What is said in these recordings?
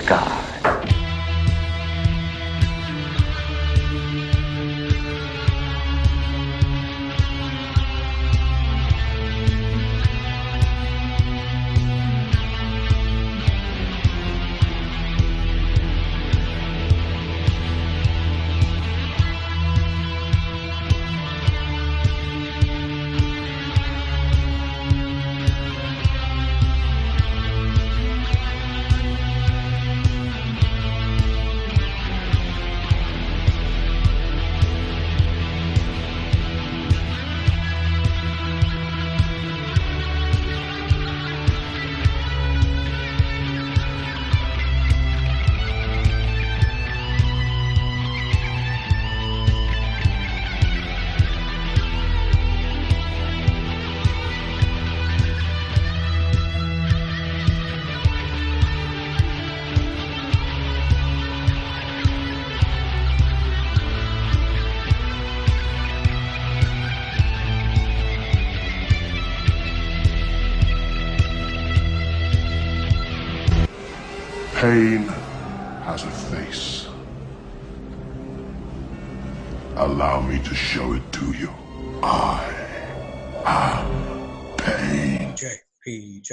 sky. Pain has a face. Allow me to show it to you. I am pain. PJ.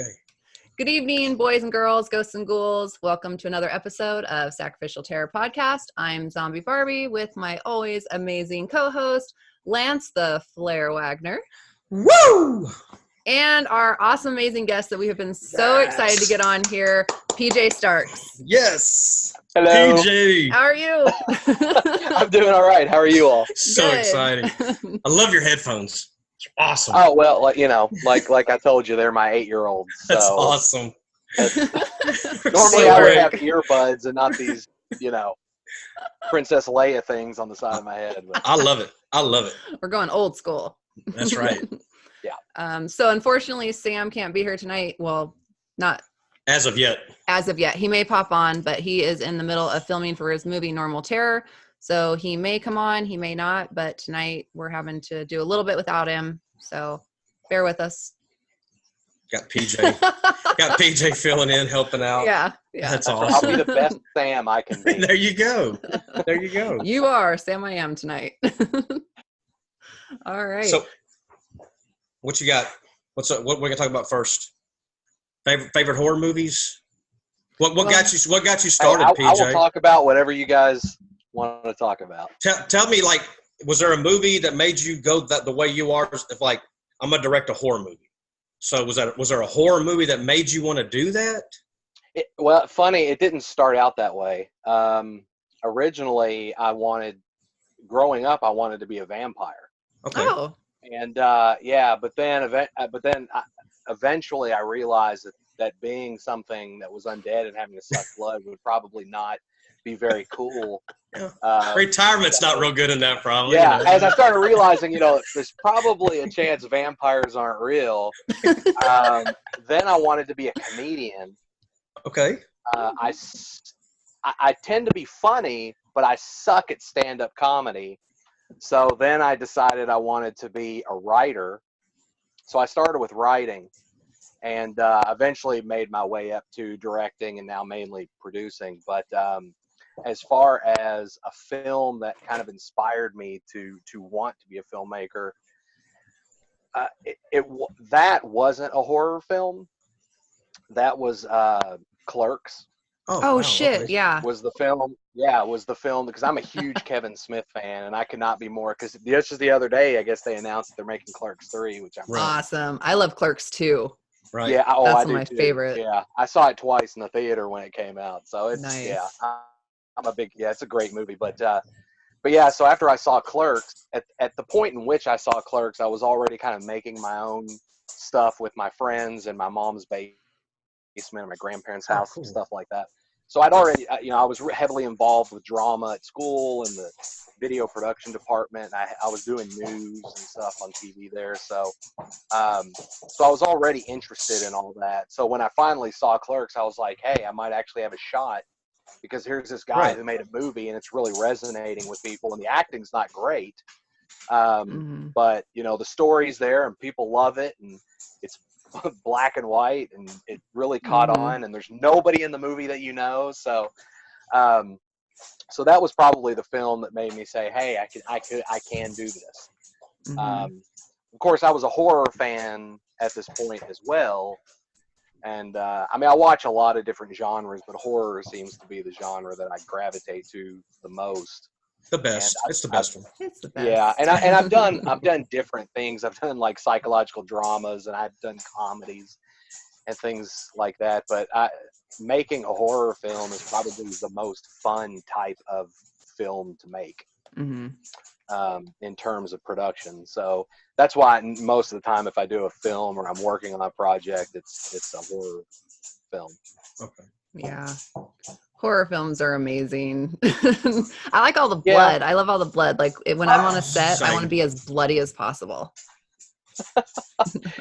Good evening, boys and girls, ghosts and ghouls. Welcome to another episode of Sacrificial Terror Podcast. I'm Zombie Barbie with my always amazing co-host, Lance the Flair Wagner. Woo! And our awesome, amazing guest that we have been so excited to get on here, PJ Starks. Yes. Hello. PJ. How are you? I'm doing all right. How are you all? So Good. exciting. I love your headphones. It's awesome. Oh, well, like I told you, they're my 8-year-old. So That's awesome. Normally So I would great. have earbuds and not these, Princess Leia things on the side of my head. But I love it. I love it. We're going old school. That's right. So unfortunately, Sam can't be here tonight. Well, not As of yet. as of yet. He may pop on, but he is in the middle of filming for his movie Normal Terror. So he may come on, he may not, but tonight we're having to do a little bit without him. So bear with us. Got PJ filling in, helping out. Yeah. That's I'll awesome. be the best Sam I can be. There you go. There you go. You are Sam I am tonight. All right. So, what you got? What we're gonna talk about first? Favorite horror movies? What got you started, I PJ? will talk about whatever you guys want to talk about. Tell me, was there a movie that made you go the way you are? If I'm gonna direct a horror movie. So was there a horror movie that made you want to do that? Well, funny, it didn't start out that way. Originally, growing up, I wanted to be a vampire. Okay. Oh, And but then eventually I realized that being something that was undead and having to suck blood would probably not be very cool. Retirement's not real good in that, probably. Yeah, you know. as I started realizing, there's probably a chance vampires aren't real. Then I wanted to be a comedian. Okay. I tend to be funny, but I suck at stand-up comedy. So then I decided I wanted to be a writer. So I started with writing and eventually made my way up to directing and now mainly producing. But as far as a film that kind of inspired me to want to be a filmmaker, that wasn't a horror film. That was Clerks. oh wow, shit. okay. Yeah. Was the film. Yeah, it was the film because I'm a huge Kevin Smith fan and I could not be more, because just the other day, I guess they announced that they're making Clerks 3, which I'm Right. Awesome. I love Clerks too. Right. Yeah, That's I one do of my too. favorite. Yeah, I saw it twice in the theater when it came out. So it's Nice. I'm a big it's a great movie. But yeah, so after I saw Clerks, at the point in which I saw Clerks, I was already kind of making my own stuff with my friends in my mom's basement or my grandparents' house cool. and stuff like that. So I'd already, I was heavily involved with drama at school and the video production department. I was doing news and stuff on TV there. So I was already interested in all that. So when I finally saw Clerks, I was like, hey, I might actually have a shot, because here's this guy Right. who made a movie and it's really resonating with people and the acting's not great. Mhm. But, the story's there and people love it. And it's black and white, and it really caught on. And there's nobody in the movie that you know, so so that was probably the film that made me say, "Hey, I can do this." Of course, I was a horror fan at this point as well, and I mean, I watch a lot of different genres, but horror seems to be the genre that I gravitate to the most. The best. It's the best one. It's the best. Yeah, and I've done different things. I've done like psychological dramas, and I've done comedies and things like that. But making a horror film is probably the most fun type of film to make in terms of production. So that's why most of the time, if I do a film or I'm working on a project, it's a horror film. Okay. Yeah. Horror films are amazing. I like all the blood. I love all the blood. Like when I'm on a set, I want to be as bloody as possible. I'm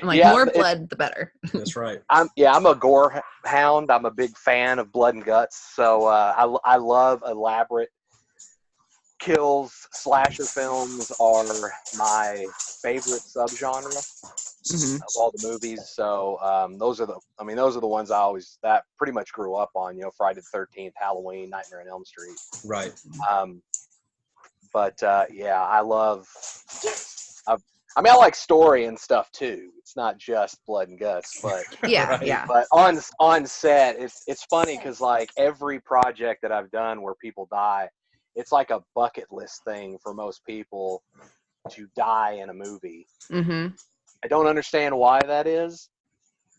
like, more blood, the better. That's right. I'm a gore hound. I'm a big fan of blood and guts. So I love elaborate kills. Slasher films are my favorite subgenre of all the movies. So those are the ones that pretty much grew up on. You know, Friday the 13th, Halloween, Nightmare on Elm Street. Right. I love. I like story and stuff too. It's not just blood and guts, but yeah. But on set, it's funny because like every project that I've done where people die, it's like a bucket list thing for most people to die in a movie. I don't understand why that is,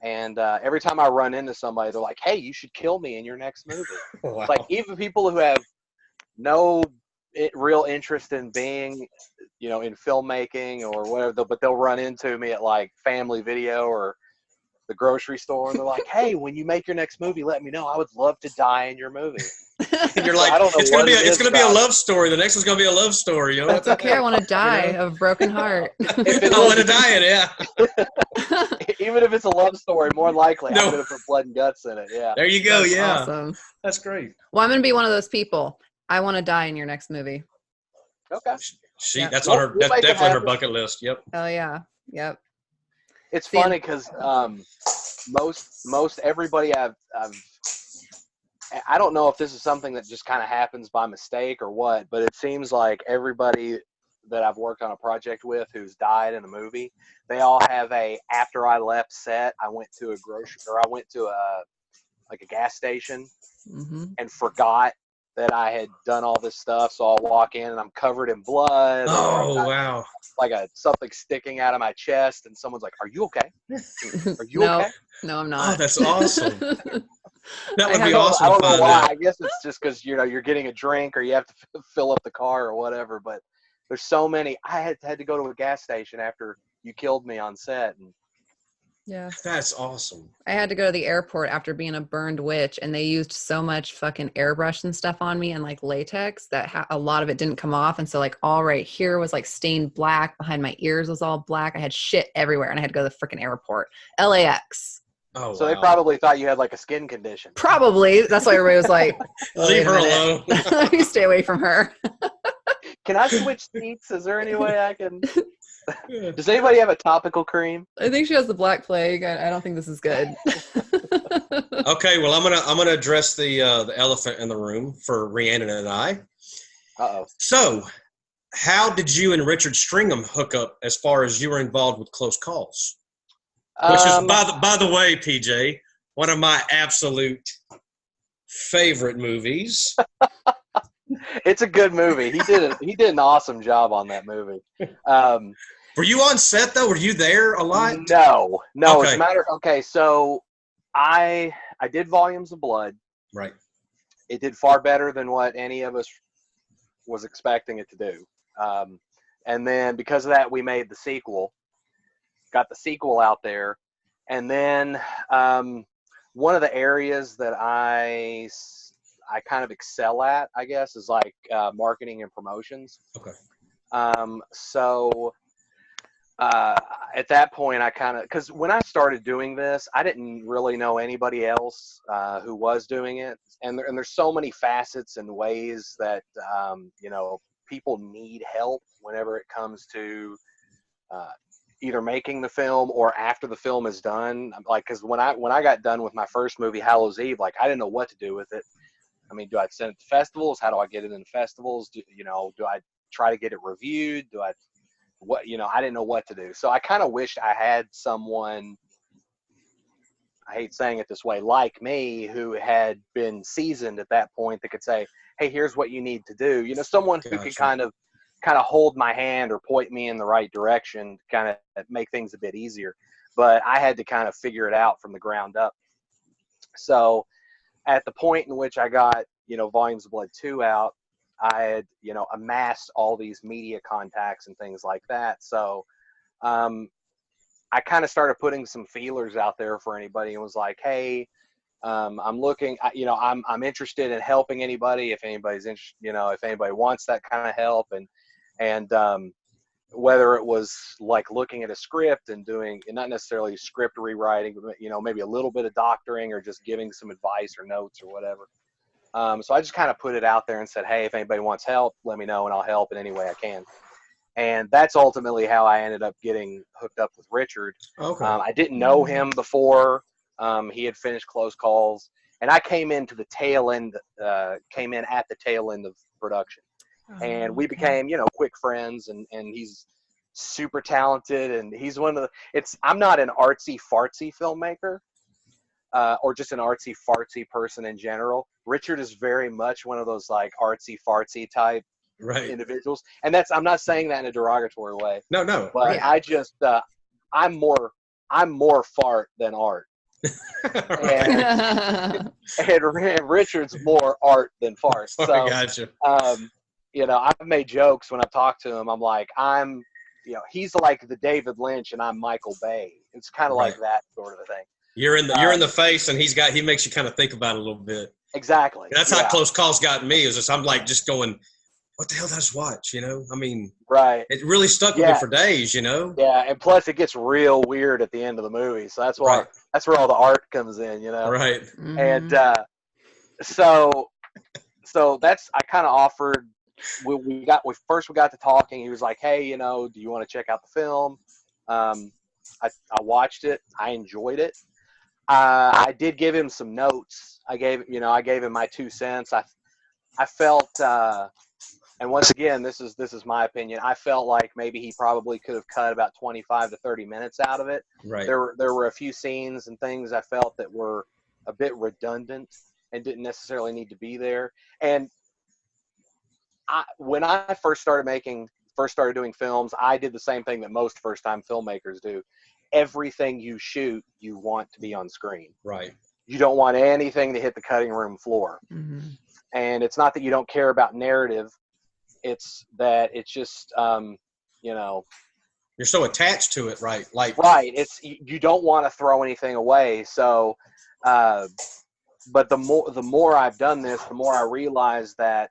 and every time I run into somebody, they're like, "Hey, you should kill me in your next movie." Wow. Like even people who have no real interest in being, you know, in filmmaking or whatever, but they'll run into me at like Family Video or the grocery store, and they're like, "Hey, when you make your next movie, let me know. I would love to die in your movie." And you're like, it's gonna be a love story. The next one's gonna be a love story. You know? That's okay. I want to die of broken heart. I want to die in it. Yeah. Even if it's a love story, more likely I'm gonna put blood and guts in it. Yeah. There you go. That's awesome. That's great. Well, I'm gonna be one of those people. I want to die in your next movie. Okay. That's on her. That's definitely on her bucket list. Yep. Oh yeah. Yep. It's funny because most everybody I don't know if this is something that just kind of happens by mistake or what, but it seems like everybody that I've worked on a project with who's died in a movie, they all have after I left set, I went to a gas station and forgot that I had done all this stuff. So I'll walk in and I'm covered in blood. Oh, wow. Like something sticking out of my chest, and someone's like, "Are you okay? Are you okay?" No, I'm not. Oh, that's awesome. That would be awesome. I don't know why. I guess it's just because you're getting a drink or you have to fill up the car or whatever. But there's so many. I had to go to a gas station after you killed me on set, and yeah, that's awesome. I had to go to the airport after being a burned witch, and they used so much fucking airbrush and stuff on me and like latex that a lot of it didn't come off, and so like all right here was like stained black, behind my ears was all black. I had shit everywhere, and I had to go to the freaking airport, LAX. Oh, so they probably thought you had like a skin condition. Probably. That's why everybody was like, "Leave her alone. Let me stay away from her." Can I switch seats? Is there any way I can? Does anybody have a topical cream? I think she has the Black Plague. I don't think this is good. Okay, well, I'm gonna address the elephant in the room for Rhiannon and I. Uh-oh. So, how did you and Richard Stringham hook up as far as you were involved with Close Calls? Which is, by the way, PJ, one of my absolute favorite movies. It's a good movie. He did an awesome job on that movie. Were you on set though? Were you there a lot? No. Okay. As a matter. Okay, so I did Volumes of Blood. Right. It did far better than what any of us was expecting it to do. And then because of that, we made the sequel. Got the sequel out there, and then one of the areas that I kind of excel at, I guess, is like marketing and promotions. Okay. So at that point, I kind of, because when I started doing this, I didn't really know anybody else who was doing it, and there's so many facets and ways that people need help whenever it comes to either making the film or after the film is done. Like, because when I got done with my first movie, Hallows Eve, like I didn't know what to do with it. I mean, do I send it to festivals? How do I get it in festivals? Do I try to get it reviewed? I didn't know what to do. So I kind of wished I had someone, I hate saying it this way, like me, who had been seasoned at that point that could say, hey, here's what you need to do. Someone who could kind of hold my hand or point me in the right direction, kind of make things a bit easier. But I had to kind of figure it out from the ground up. So at the point in which I got, Volumes of Blood 2 out, I had, amassed all these media contacts and things like that. So I kind of started putting some feelers out there for anybody and was like, hey, I'm looking, I'm interested in helping anybody if anybody's interested, if anybody wants that kind of help. And whether it was like looking at a script and doing, and not necessarily script rewriting, but, maybe a little bit of doctoring or just giving some advice or notes or whatever. So I just kind of put it out there and said, hey, if anybody wants help, let me know and I'll help in any way I can. And that's ultimately how I ended up getting hooked up with Richard. Okay. I didn't know him before. He had finished Close Calls, and I came in at the tail end of production. And we became, quick friends, and he's super talented, and he's I'm not an artsy fartsy filmmaker, or just an artsy fartsy person in general. Richard is very much one of those like artsy fartsy type individuals, and I'm not saying that in a derogatory way. No, but yeah. I just I'm more fart than art. and Richard's more art than fart. So gotcha. I've made jokes when I've talked to him. I'm like, he's like the David Lynch and I'm Michael Bay. It's kind of like that sort of a thing. You're in the face, and he makes you kind of think about it a little bit. Exactly. And that's how Close Calls got me. Is I'm like just going, what the hell did I just watch? I mean, right. It really stuck with me for days. Yeah, and plus it gets real weird at the end of the movie, so that's why that's where all the art comes in. Right. Mm-hmm. And so that's I kind of offered. We got to talking. He was like, hey, do you want to check out the film? I watched it. I enjoyed it. I did give him some notes. I gave him my 2 cents. I felt, and once again, this is my opinion. I felt like maybe he probably could have cut about 25 to 30 minutes out of it. Right. There were a few scenes and things I felt that were a bit redundant and didn't necessarily need to be there. And when I first started doing films, I did the same thing that most first-time filmmakers do. Everything you shoot, you want to be on screen. Right. You don't want anything to hit the cutting room floor. Mm-hmm. And it's not that you don't care about narrative. It's that it's just, you're so attached to it, right? Right. It's you don't want to throw anything away. So, but the more I've done this, the more I realize that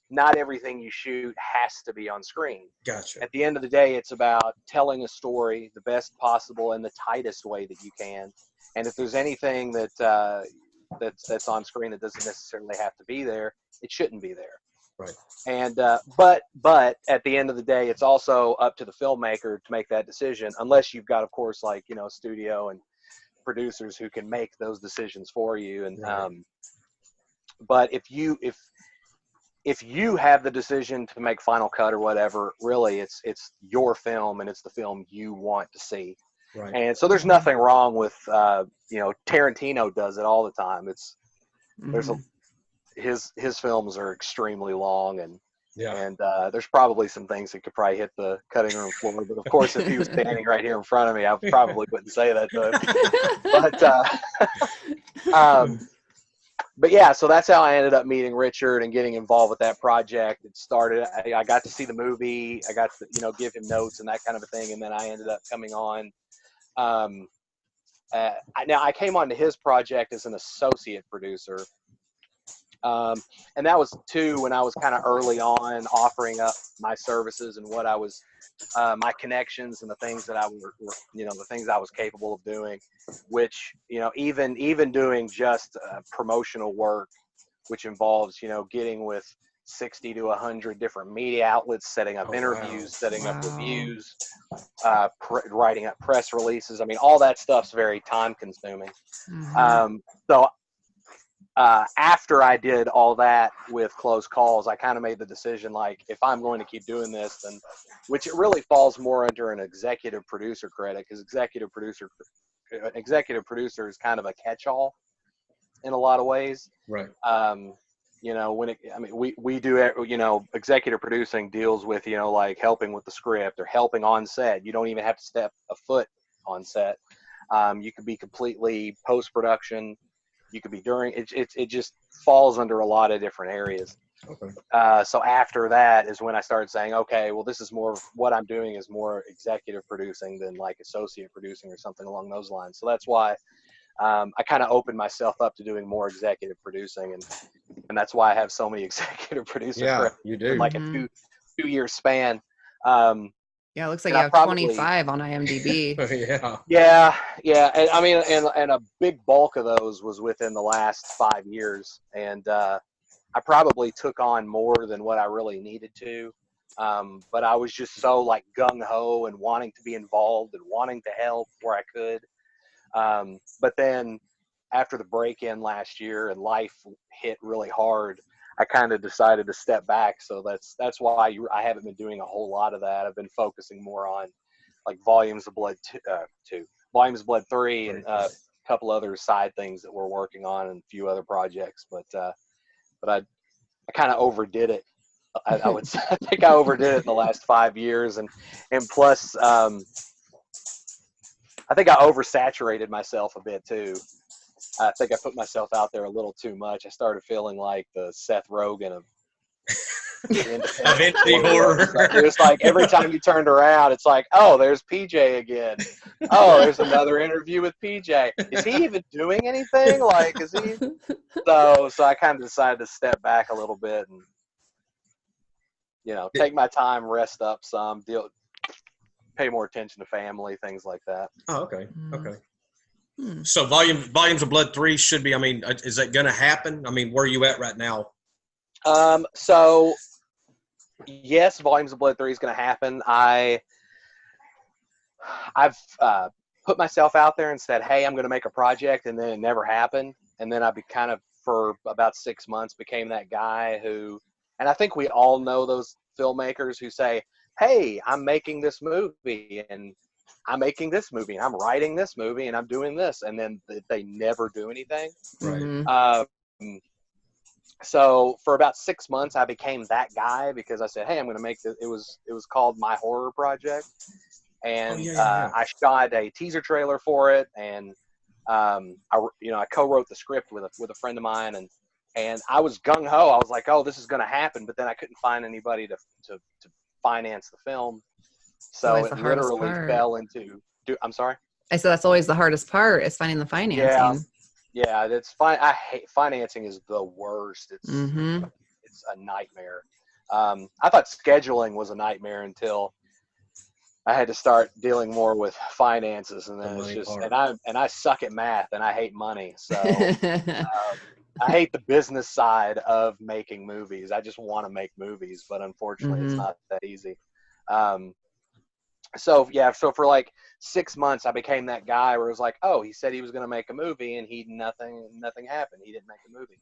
not everything you shoot has to be on screen. Gotcha. At the end of the day, it's about telling a story the best possible and the tightest way that you can. And if there's anything that's on screen that doesn't necessarily have to be there, it shouldn't be there. Right. And but at the end of the day, it's also up to the filmmaker to make that decision, unless you've got, of course, like studio and producers who can make those decisions for you. And but if you have the decision to make final cut or whatever, really it's your film and it's the film you want to see. Right. And so there's nothing wrong with Tarantino does it all the time. There's his films are extremely long and there's probably some things that could probably hit the cutting room floor. But of course, if he was standing right here in front of me, I probably wouldn't say that to him. But yeah, so that's how I ended up meeting Richard and getting involved with that project. It started, I got to see the movie. I got to, give him notes and that kind of a thing. And then I ended up coming on. Now I came onto his project as an associate producer. And that was too, when I was kind of early on offering up my services and what I was, my connections and the things that the things I was capable of doing, which, even doing just promotional work, which involves, getting with 60 to 100 different media outlets, setting up interviews, Wow. setting up reviews, writing up press releases. I mean, all that stuff's very time consuming. So after I did all that with Close Calls, I kind of made the decision, like, if I'm going to keep doing this, then, which it really falls more under an executive producer credit, because executive producer is kind of a catch-all in a lot of ways. Right. You know, we do, you know, executive producing deals with, you know, like helping with the script or helping on set. You don't even have to step a foot on set. You could be completely post-production. You could be during, it just falls under a lot of different areas. Okay. So after that is when I started saying, okay, well, this is more, what I'm doing is more executive producing than like associate producing or something along those lines. So that's why I kind of opened myself up to doing more executive producing, and that's why I have so many executive producer credits you do. in like a two-year span. Yeah, it looks like you have 25 on IMDb. Yeah. And I mean, and a big bulk of those was within the last 5 years, and I probably took on more than what I really needed to. But I was just so like gung ho and wanting to be involved and wanting to help where I could. But then after the break-in last year and life hit really hard, I kind of decided to step back. So that's why I haven't been doing a whole lot of that. I've been focusing more on like Volumes of Blood 2, Volumes of Blood 3, and a couple other side things that we're working on and a few other projects. But I kind of overdid it. I would say, I think I overdid it in the last 5 years, and plus I think I oversaturated myself a bit too. I think I put myself out there a little too much. I started feeling like the Seth Rogen of indie horror. It was like every time you turned around, it's like, oh, there's PJ again. Oh, there's another interview with PJ. Is he even doing anything? Like, is he? So I kind of decided to step back a little bit and, you know, take my time, rest up some, pay more attention to family, things like that. Oh, okay. Okay. So Volumes of Blood 3 should be, I mean, is that going to happen? I mean, where are you at right now? So yes, Volumes of Blood 3 is going to happen. I've put myself out there and said, hey, I'm going to make a project, and then it never happened. And then I for about 6 months, became that guy who, and I think we all know those filmmakers who say, hey, I'm making this movie, and I'm making this movie, and I'm writing this movie, and I'm doing this, and then they never do anything. Right. So for about 6 months, I became that guy because I said, hey, I'm going to make this. It was called My Horror Project, and I shot a teaser trailer for it, and I co-wrote the script with a friend of mine, and I was gung ho. I was like, oh, this is going to happen, but then I couldn't find anybody to finance the film. So it literally fell into. I'm sorry. I said that's always the hardest part, is finding the financing. Yeah, that's fine. I hate financing. Is the worst. It's a nightmare. I thought scheduling was a nightmare until I had to start dealing more with finances, and then it's just and I suck at math and I hate money. So I hate the business side of making movies. I just want to make movies, but unfortunately, it's not that easy. So for like 6 months, I became that guy where it was like, oh, he said he was going to make a movie, and nothing happened. He didn't make a movie.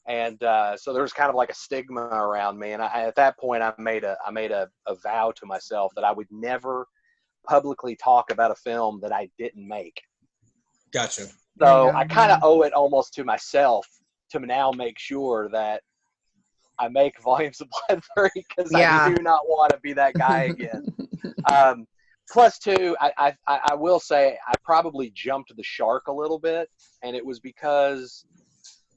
And so there was kind of like a stigma around me. And at that point, I made a vow to myself that I would never publicly talk about a film that I didn't make. Gotcha. So I kind of owe it almost to myself to now make sure that I make Volumes of Blood 3, because I do not want to be that guy again. Plus, too, I will say I probably jumped the shark a little bit, and it was because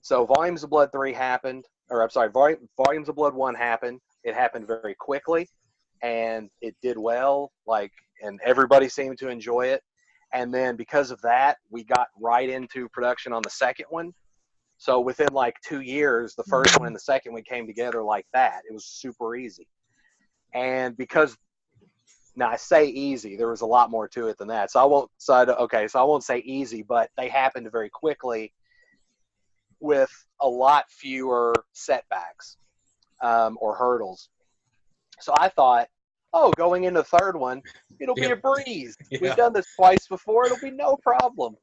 Volumes of Blood 3 happened, or I'm sorry, Volumes of Blood 1 happened. It happened very quickly, and it did well, and everybody seemed to enjoy it. And then because of that, we got right into production on the second one. So within like 2 years, the first one and the second one came together like that. It was super easy. And because, now I say easy, there was a lot more to it than that. So I won't say easy, but they happened very quickly with a lot fewer setbacks. or hurdles. So I thought, oh, going into the third one, it'll be a breeze. Yeah. We've done this twice before. It'll be no problem.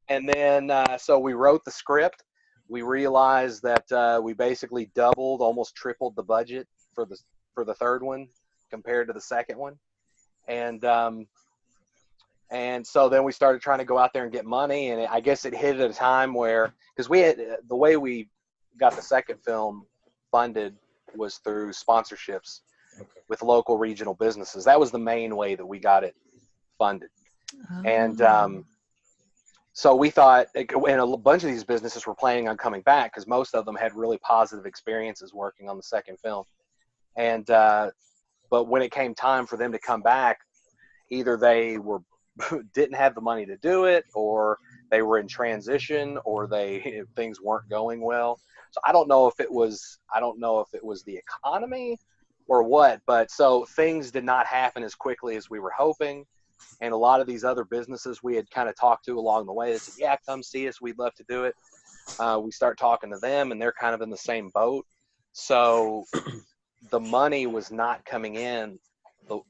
And then, so we wrote the script. We realized that we basically doubled, almost tripled the budget for the third one compared to the second one. And so then we started trying to go out there and get money. And I guess it hit at a time where, because we had, the way we got the second film funded was through sponsorships with local regional businesses. That was the main way that we got it funded. Oh. And so we thought, and a bunch of these businesses were planning on coming back because most of them had really positive experiences working on the second film. And but when it came time for them to come back, either they didn't have the money to do it, or they were in transition, or things weren't going well. So I don't know if it was the economy or what, but so things did not happen as quickly as we were hoping. And a lot of these other businesses we had kind of talked to along the way that said, yeah, come see us. We'd love to do it. We start talking to them, and they're kind of in the same boat. So the money was not coming in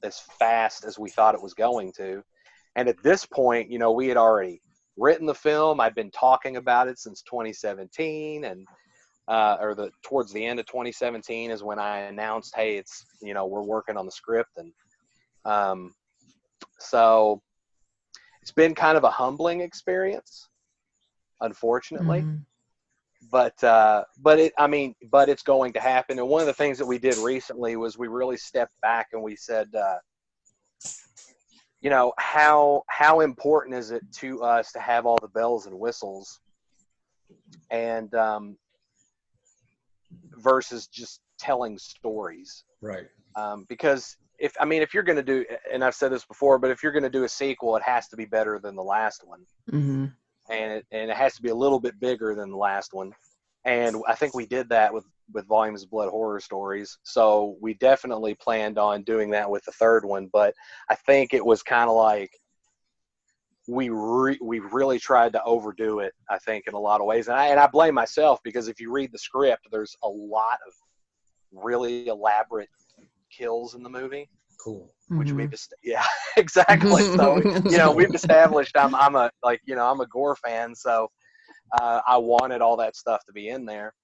as fast as we thought it was going to. And at this point, we had already written the film. I'd been talking about it since 2017, and towards the end of 2017 is when I announced, hey, it's, we're working on the script. And so it's been kind of a humbling experience, unfortunately. Mm-hmm. But it's going to happen. And one of the things that we did recently was we really stepped back and we said, how important is it to us to have all the bells and whistles, and versus just telling stories, right? Because if you're going to do, and I've said this before, but if you're going to do a sequel, it has to be better than the last one, mm-hmm. and it has to be a little bit bigger than the last one. And I think we did that with Volumes of Blood Horror Stories. So we definitely planned on doing that with the third one. But I think it was kind of like we really tried to overdo it, I think, in a lot of ways. And I blame myself, because if you read the script, there's a lot of really elaborate kills in the movie. Cool. Which mm-hmm. Exactly. So, we've established I'm a gore fan. So I wanted all that stuff to be in there.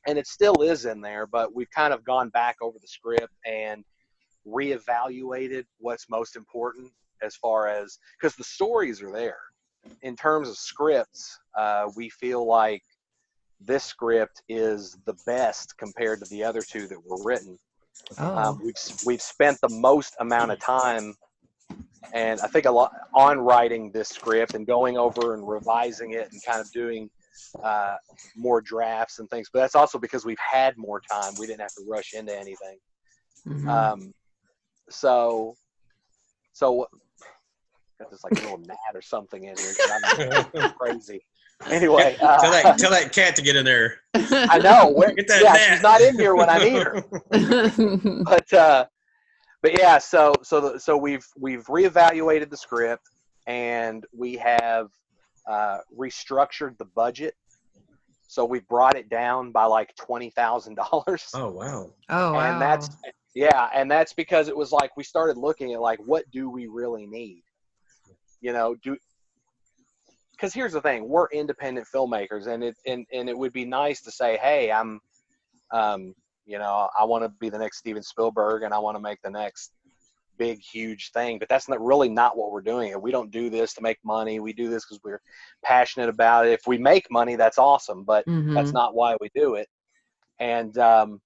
And it still is in there, but we've kind of gone back over the script and reevaluated what's most important, as far as, because the stories are there. In terms of scripts, we feel like this script is the best compared to the other two that were written. Oh. We've spent the most amount of time, and I think a lot, on writing this script and going over and revising it and kind of doing more drafts and things. But that's also because we've had more time. We didn't have to rush into anything. Mm-hmm. So got this like little gnat or something in here. I'm crazy. Anyway, tell that cat to get in there. I know. She's not in here when I need her. But yeah, so we've reevaluated the script, and we have restructured the budget. So we brought it down by like $20,000. Oh wow! Oh wow! And that's because it was like we started looking at like, what do we really need? Because here's the thing: we're independent filmmakers, and it would be nice to say, hey, I want to be the next Steven Spielberg, and I want to make the next big, huge thing. But that's really not what we're doing. We don't do this to make money. We do this because we're passionate about it. If we make money, that's awesome, but mm-hmm. that's not why we do it. And and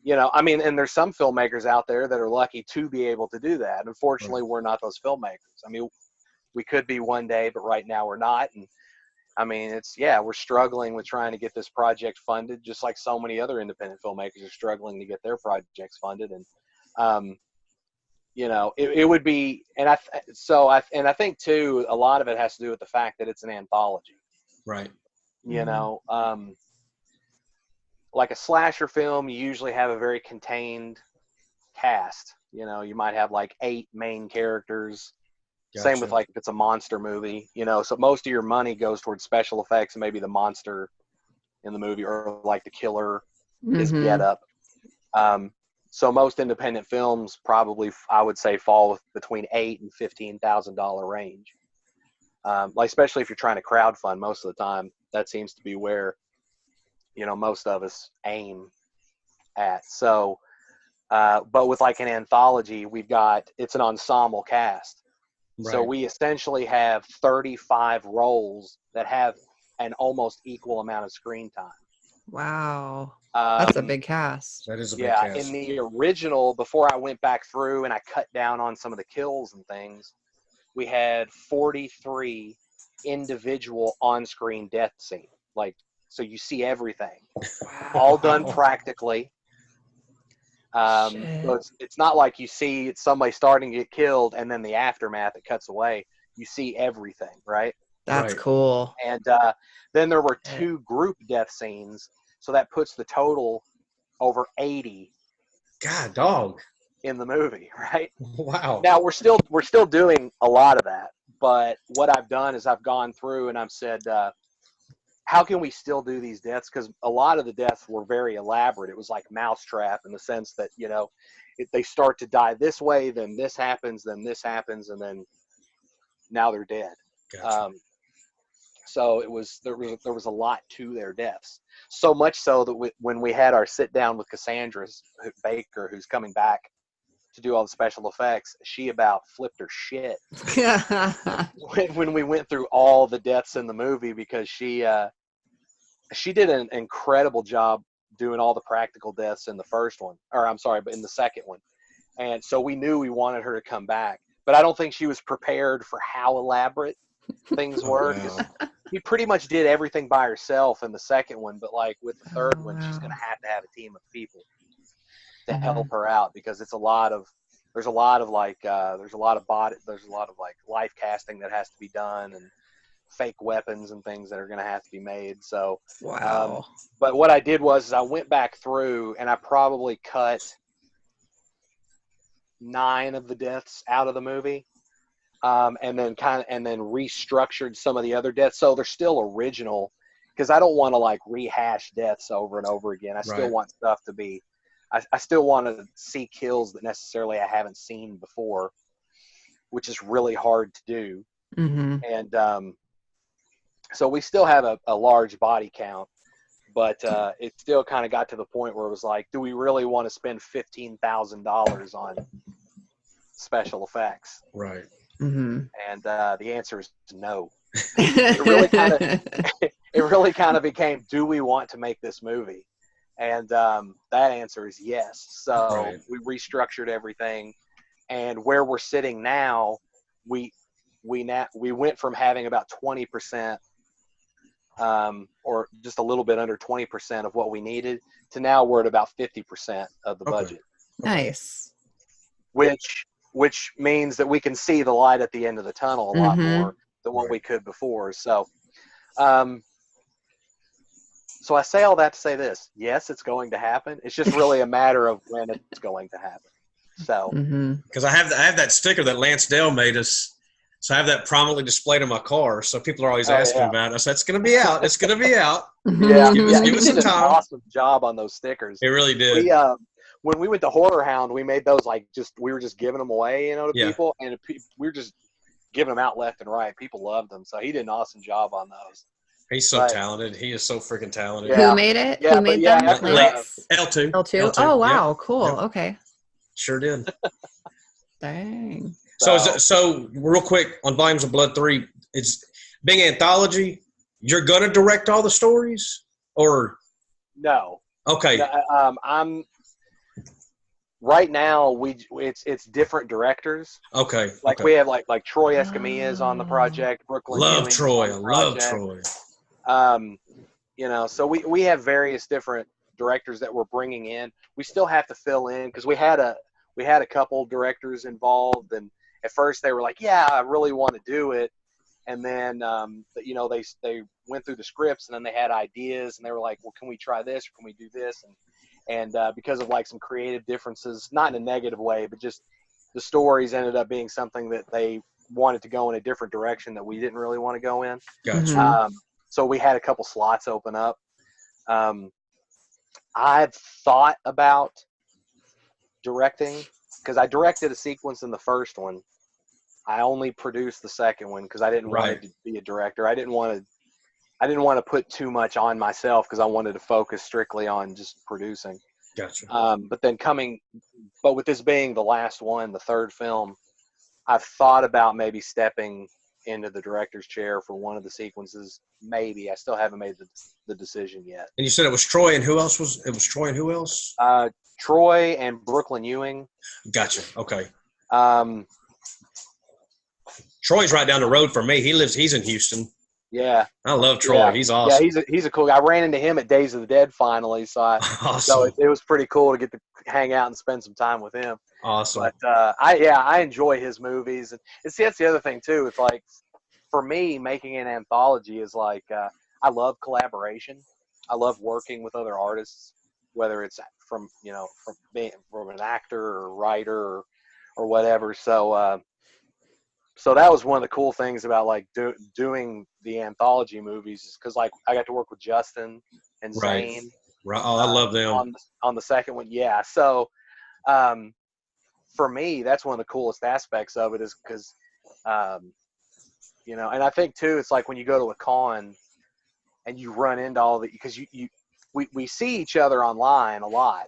there's some filmmakers out there that are lucky to be able to do that. Unfortunately, we're not those filmmakers. We could be one day, but right now we're not. And we're struggling with trying to get this project funded, just like so many other independent filmmakers are struggling to get their projects funded. And, it would be, and I think too, a lot of it has to do with the fact that it's an anthology. Right. Like a slasher film, you usually have a very contained cast. You might have like 8 main characters. Gotcha. Same with like if it's a monster movie, so most of your money goes towards special effects and maybe the monster in the movie, or like the killer, his getup. So most independent films probably, I would say, fall between $8,000 and $15,000 range. Like especially if you're trying to crowdfund, most of the time that seems to be where, you know, most of us aim at. So, but with like an anthology, it's an ensemble cast. Right. So we essentially have 35 roles that have an almost equal amount of screen time. Wow. That's a big cast. That is a big cast. In the original, before I went back through and I cut down on some of the kills and things, we had 43 individual on-screen death scenes. Like, so you see everything. Wow. All done practically. So it's not like you see somebody starting to get killed and then the aftermath, it cuts away. You see everything, right? That's cool. And then there were 2 group death scenes. So that puts the total over 80. God, dog. In the movie, right? Wow. Now we're still doing a lot of that, but what I've done is I've gone through and I've said, how can we still do these deaths? Because a lot of the deaths were very elaborate. It was like Mousetrap in the sense that, you know, they start to die this way, then this happens, and then now they're dead. Gotcha. So there was a lot to their deaths. So much so that when we had our sit down with Cassandra Baker, who's coming back to do all the special effects, she about flipped her shit when we went through all the deaths in the movie, because she did an incredible job doing all the practical deaths in the first one, but in the second one. And so we knew we wanted her to come back, but I don't think she was prepared for how elaborate things were. We pretty much did everything by herself in the second one, but like with the third one, she's going to have a team of people to help her out, because there's a lot of life casting that has to be done, and fake weapons and things that are going to have to be made. So, but what I did was I went back through and I probably cut 9 of the deaths out of the movie. And then restructured some of the other deaths, so they're still original, because I don't want to like rehash deaths over and over again. I still want stuff to be, I still want to see kills that necessarily I haven't seen before, which is really hard to do. And so we still have a large body count, but it still kind of got to the point where it was like, do we really want to spend $15,000 on special effects? Right. And the answer is no. It really kind of became, do we want to make this movie? And that answer is yes. So we restructured everything, and where we're sitting now, we went from having about 20%, or just a little bit under 20% of what we needed, to now we're at about 50% of the budget. Nice. Which means that we can see the light at the end of the tunnel a lot more than what we could before. So, so I say all that to say this: yes, it's going to happen. It's just really a matter of when it's going to happen. So, because I have that sticker that Lance Dale made us, so I have that prominently displayed in my car. So people are always asking about it. I said, it's going to be out. It's going to be out. Give us some time. An awesome job on those stickers. It really did. When we went to Horror Hound, we made those we were just giving them away, to people, and we were just giving them out left and right. People loved them, so he did an awesome job on those. He's so talented. He is so freaking talented. Yeah. Who made it? Who made them? L2. L2. Oh wow, cool. Yep. Okay. Sure did. Dang. So real quick on Volumes of Blood 3, it's being an anthology. You're gonna direct all the stories, or no? Okay. I'm. Right now, it's different directors. Okay. We have like Troy Escamilla is on the project. Brooklyn. Love Troy. I love Troy. So we have various different directors that we're bringing in. We still have to fill in, because we had a couple directors involved, and at first they were like, "Yeah, I really want to do it," and then they went through the scripts, and then they had ideas, and they were like, "Well, can we try this, or can we do this?" And because of like some creative differences, not in a negative way, but just the stories ended up being something that they wanted to go in a different direction that we didn't really want to go in. Gotcha. So we had a couple slots open up. I've thought about directing, because I directed a sequence in the first one. I only produced the second one because I didn't want to be a director. I didn't want to put too much on myself because I wanted to focus strictly on just producing. Gotcha. But with this being the last one, the third film, I've thought about maybe stepping into the director's chair for one of the sequences. Maybe. I still haven't made the decision yet. And you said it was Troy, and who else was? It was Troy, and who else? Troy and Brooklyn Ewing. Gotcha. Okay. Troy's right down the road from me. He's in Houston. Yeah. I love Troy. Yeah. He's awesome. Yeah, he's a cool guy. I ran into him at Days of the Dead finally, so awesome. So it was pretty cool to get to hang out and spend some time with him. Awesome. But I enjoy his movies, and see, that's the other thing too. It's like, for me, making an anthology is like, I love collaboration. I love working with other artists, whether it's from an actor or writer or whatever. So that was one of the cool things about like doing the anthology movies, because like I got to work with Justin and Zane. Right. Oh, I love them on the second one. Yeah. So for me, that's one of the coolest aspects of it, is because and I think too, it's like when you go to a con and you run into all the, because we see each other online a lot,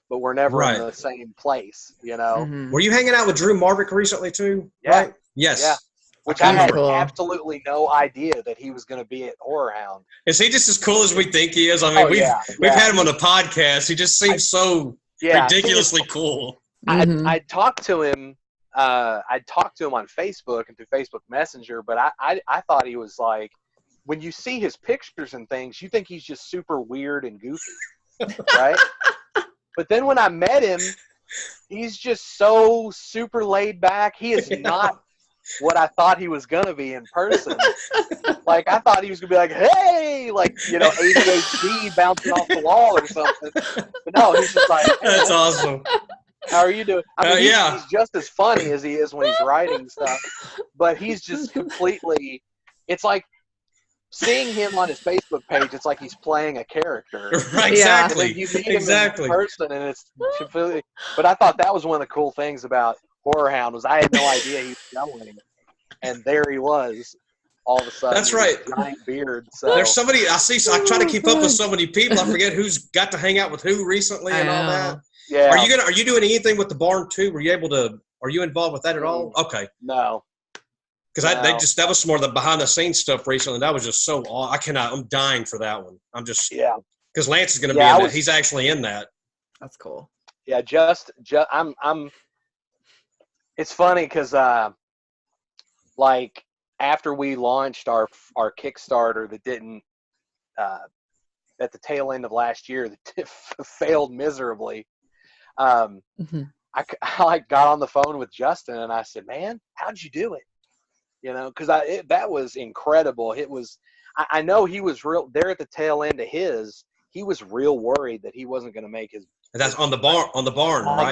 but we're never in the same place, Mm-hmm. Were you hanging out with Drew Marvick recently too? Yeah. Right? Yes. Yeah. Which I had absolutely no idea that he was going to be at Horror Hound. Is he just as cool as we think he is? I mean, we've had him on the podcast. He just seems so ridiculously cool. I talked to him. I talked to him on Facebook and through Facebook Messenger, but I thought he was like, when you see his pictures and things, you think he's just super weird and goofy, right? But then when I met him, he's just so super laid back. He is not what I thought he was going to be in person. Like, I thought he was going to be like, hey, like, ADHD bouncing off the wall or something. But no, he's just like, hey, that's awesome. How are you doing? I mean, he's just as funny as he is when he's writing stuff, but he's just completely, it's like seeing him on his Facebook page, it's like he's playing a character. Right, exactly. And then you meet him in person, and it's completely, but I thought that was one of the cool things about Horror Hound, was I had no idea he was going, and there he was all of a sudden. That's right. With a giant beard. So. There's somebody I try to keep up with so many people. I forget who's got to hang out with who recently and all that. Yeah. Are you doing anything with the barn too? Are you involved with that at all? Okay. No. Because that was some more of the behind the scenes stuff recently. That was just so I'm dying for that one. I'm just because Lance is going to be in that. He's actually in that. That's cool. Yeah, I'm. It's funny because like after we launched our Kickstarter that didn't at the tail end of last year that failed miserably. I like got on the phone with Justin and I said, man, how'd you do it? Because that was incredible. It was, I know he was real there at the tail end of his. He was real worried that he wasn't going to make his. That's on the barn, right? On the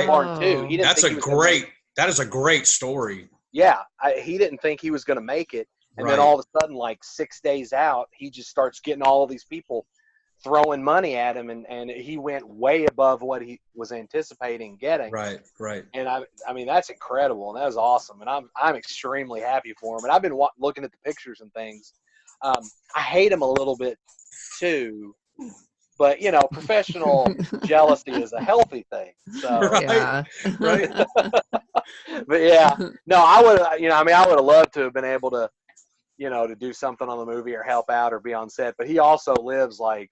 barn too. That is a great story. Yeah, he didn't think he was going to make it, and then all of a sudden, like 6 days out, he just starts getting all these people throwing money at him, and he went way above what he was anticipating getting. Right. And I mean that's incredible, and that was awesome, and I'm extremely happy for him. And I've been looking at the pictures and things. I hate him a little bit too, but professional jealousy is a healthy thing. So right. But yeah, no, I would have loved to have been able to, to do something on the movie or help out or be on set. But he also lives like,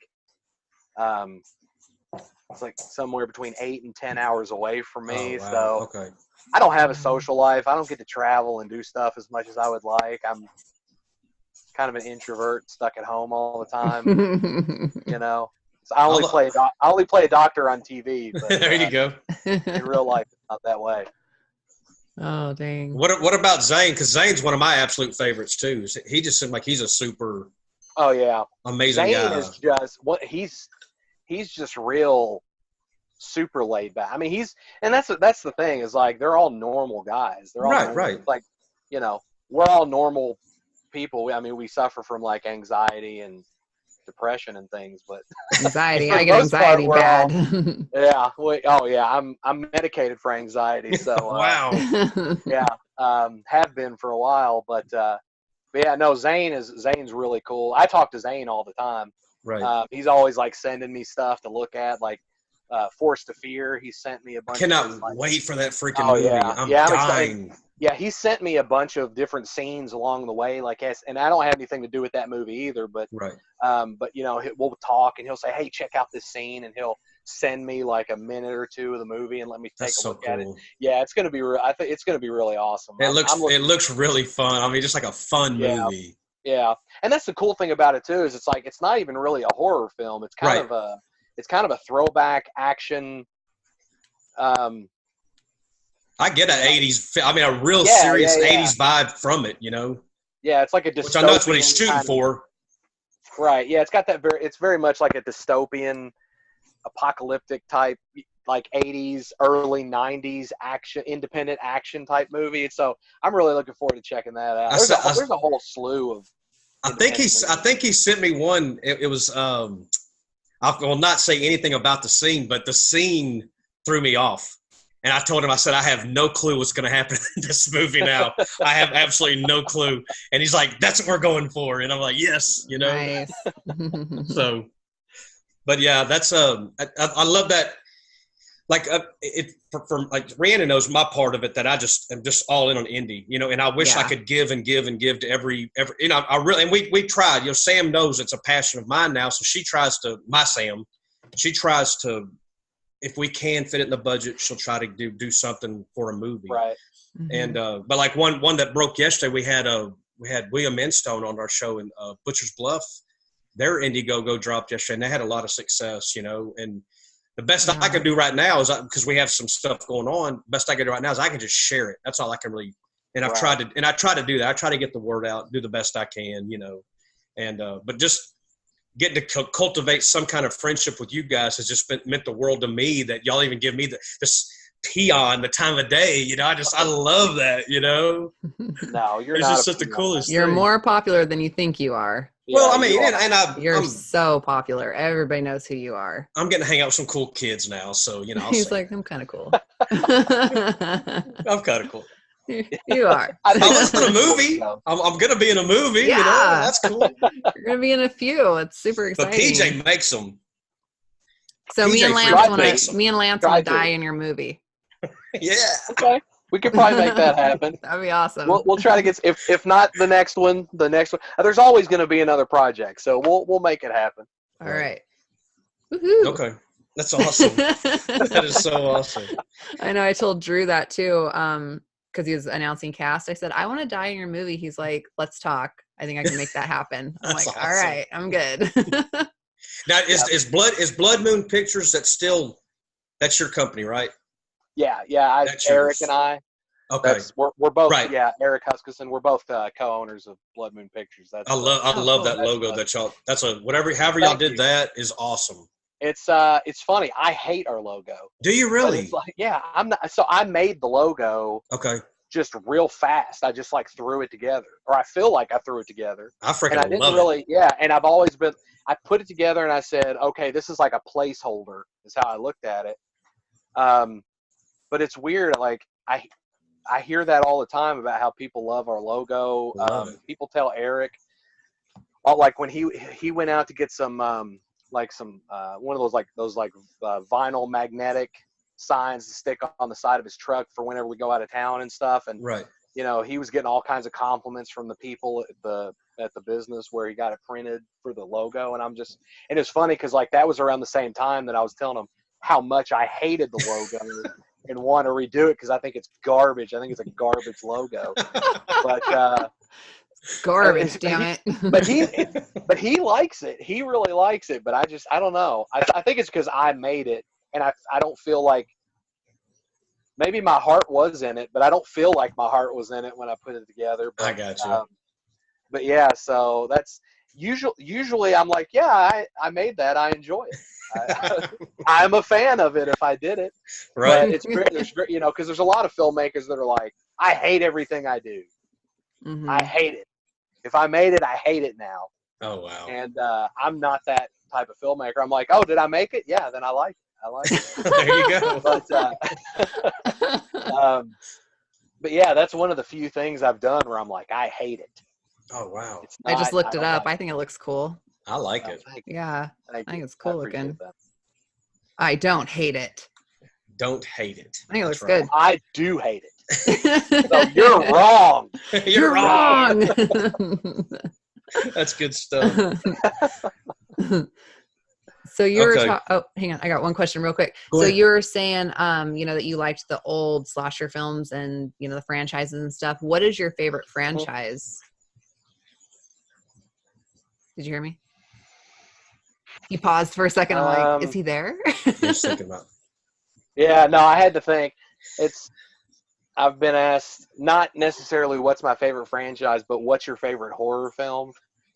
it's like somewhere between 8 and 10 hours away from me. Oh, wow. So I don't have a social life. I don't get to travel and do stuff as much as I would like. I'm kind of an introvert, stuck at home all the time. So I only play a doctor on TV. But, there you go. In real life, it's not that way. Oh, dang. What about Zane? Because Zane's one of my absolute favorites too. He just seemed like he's a super amazing Zane guy. Is just he's just real super laid back. I mean, that's the thing, is like they're all normal guys. They're all right. Like, we're all normal people. I mean, we suffer from like anxiety and depression and things, but anxiety. for I the get most part, anxiety we're all- bad. yeah. I'm medicated for anxiety, so Wow. yeah, have been for a while, but yeah, no, Zane's really cool. I talk to Zane all the time. Right. He's always like sending me stuff to look at, like Forced to Fear. He sent me a bunch. Cannot of his, like, wait for that freaking oh movie. yeah, I'm yeah, I'm excited. dying. Yeah, he sent me a bunch of different scenes along the way, like, and I don't have anything to do with that movie either, but Right. you know, we'll talk and he'll say, hey, check out this scene, and he'll send me like a minute or two of the movie and let me take That's a so look at it. cool. Yeah, it's gonna be. I think it's gonna be really awesome. It I'm looks really fun. I mean, just like a fun Yeah. movie. Yeah, and that's the cool thing about it too, is it's like it's not even really a horror film. It's kind Right. of a throwback action. I get an '80s. I mean, a real Yeah, serious yeah, yeah. '80s vibe from it. You know, Yeah, it's like a which I know that's what he's dystopian shooting kind of- for. Right. Yeah, it's got that it's very much like a dystopian, apocalyptic type, like 80s, early 90s action, independent action type movie. So I'm really looking forward to checking that out. There's a whole slew of. I think he sent me one. It was I will not say anything about the scene, but the scene threw me off. And I told him, I said, I have no clue what's going to happen in this movie now. I have absolutely no clue. And he's like, that's what we're going for. And I'm like, yes, you know. Nice. So, but yeah, that's I love that. Like from like Rhiannon knows my part of it, that I just am just all in on indie, you know. And I wish I could give and give and give to every you know. I really, and we tried. You know, Sam knows it's a passion of mine now, so she tries to. She tries to. If we can fit it in the budget, she'll try to do something for a movie. Right. And but like one that broke yesterday, we had William Enstone on our show in Butcher's Bluff. Their Indiegogo dropped yesterday, and they had a lot of success, you know. And the best I can do right now is, because we have some stuff going on, best I can do right now is I can just share it. That's all I can really. And I've tried to, and I try to do that. I try to get the word out, do the best I can, you know. And but just getting to cultivate some kind of friendship with you guys has just meant the world to me, that y'all even give me this peon the time of day, you know. I love that, you know. No, you're it's not. Just such the coolest You're thing. more popular than you think you are. Yeah, Well, I mean, and you're so popular. Everybody knows who you are. I'm getting to hang out with some cool kids now, so you know. He's like, I'm kind of cool. I'm kind of cool. You are. I was in a movie. I'm gonna be in a movie. Yeah. You know, that's cool. You're gonna be in a few. It's super But exciting. PJ makes them. So me PJ and Lance Try want to to. die in your movie. Yeah. Okay, we could probably make that happen. That'd be awesome. We'll try to get, if not the next one. There's always going to be another project, so we'll make it happen. All right. Woohoo. Okay. That's awesome. That is so awesome. I know. I told Drew that too, because he was announcing cast. I said, I want to die in your movie. He's like, let's talk. I think I can make that happen. I'm like, That's all awesome. right, I'm good. Now, is Blood Moon Pictures, that's your company, right? Yeah. That's Eric yours. and I. Okay. We're both. Right. Yeah, Eric Huskisson. We're both co-owners of Blood Moon Pictures. That's. I love cool. that logo that y'all. That's however y'all did that is awesome. It's funny. I hate our logo. Do you But really? it's like, yeah, I'm not. So I made the logo Okay. just real fast. I just like threw it together, or I feel like I threw it together. I freaking And I didn't love really, yeah. And I've always been. I put it together and I said, okay, this is like a placeholder. Is how I looked at it. But it's weird. Like I hear that all the time about how people love our logo. Love it. People tell Eric, like when he went out to get some one of those vinyl magnetic signs to stick on the side of his truck for whenever we go out of town and stuff. And Right. you know, he was getting all kinds of compliments from the people at the business where he got it printed for the logo. And it's funny because like that was around the same time that I was telling him how much I hated the logo and want to redo it because I think it's garbage. I think it's a garbage logo. But Garbage, damn it. but he likes it. He really likes it. But I don't know. I think it's because I made it, and I don't feel like maybe my heart was in it, but I don't feel like my heart was in it when I put it together. But, I got you. But yeah, so that's usually I'm like, yeah, I made that. I enjoy it. I'm a fan of it if I did it. Right. But it's great. There's great, you know, because there's a lot of filmmakers that are like, I hate everything I do. Mhm. I hate it. If I made it, I hate it now. Oh, wow. And I'm not that type of filmmaker. I'm like, oh, did I make it? Yeah, then I like it. I like it. There you go. But yeah, that's one of the few things I've done where I'm like, I hate it. Oh, wow. It's I just looked it don't up. like I think it looks cool. I like it. Thank you. Yeah, Thank I think you. it's cool appreciate looking. that. I don't hate it. Don't hate it. I think it looks That's good. I do hate it. So you're wrong. You're wrong. That's good stuff. So you were Okay. oh, hang on. I got one question real quick. Go So ahead. you were saying, that you liked the old slasher films and, the franchises and stuff. What is your favorite franchise? Did you hear me? You paused for a second. I'm like, is he there? Just thinking about. Yeah, no, I had to think. I've been asked not necessarily what's my favorite franchise, but what's your favorite horror film?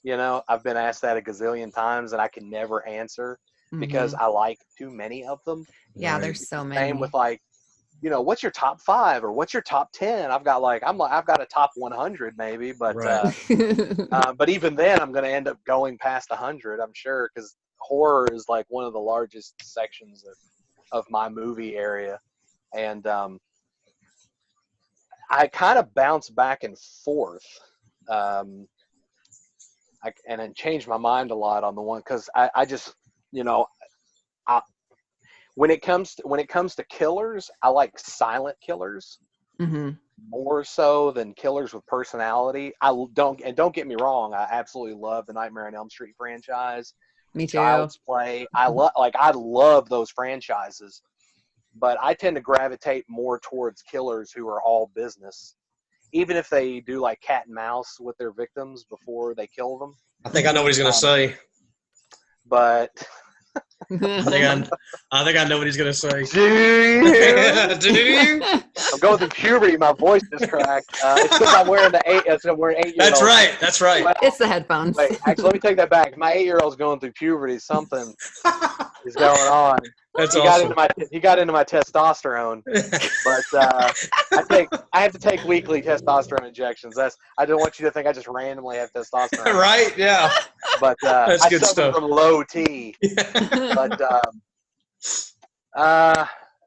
I've been asked that a gazillion times, and I can never answer because I like too many of them. Yeah, Right. there's so many. Same with what's your top 5 or what's your top 10? I've got a top 100 maybe, but Right. but even then I'm going to end up going past 100, I'm sure, because horror is like one of the largest sections of my movie area, and I kind of bounce back and forth, and then change my mind a lot on the one because I just when it comes to killers, I like silent killers more so than killers with personality. Don't get me wrong, I absolutely love the Nightmare on Elm Street franchise. Me too. Child's Play. I love those franchises, but I tend to gravitate more towards killers who are all business, even if they do like cat and mouse with their victims before they kill them. I think I know what he's going to say. But I think I know what he's going to say. I'm going through puberty. My voice is cracked. It's because I'm wearing 8-year-old. That's right. That's right. Well, It's the headphones. wait, actually, let me take that back. My 8-year-old's going through puberty. Something is going on. That's He awesome. got into my testosterone, but I have to take weekly testosterone injections. I don't want you to think I just randomly have testosterone. Right? Yeah. But That's I good suffer stuff. from low T. But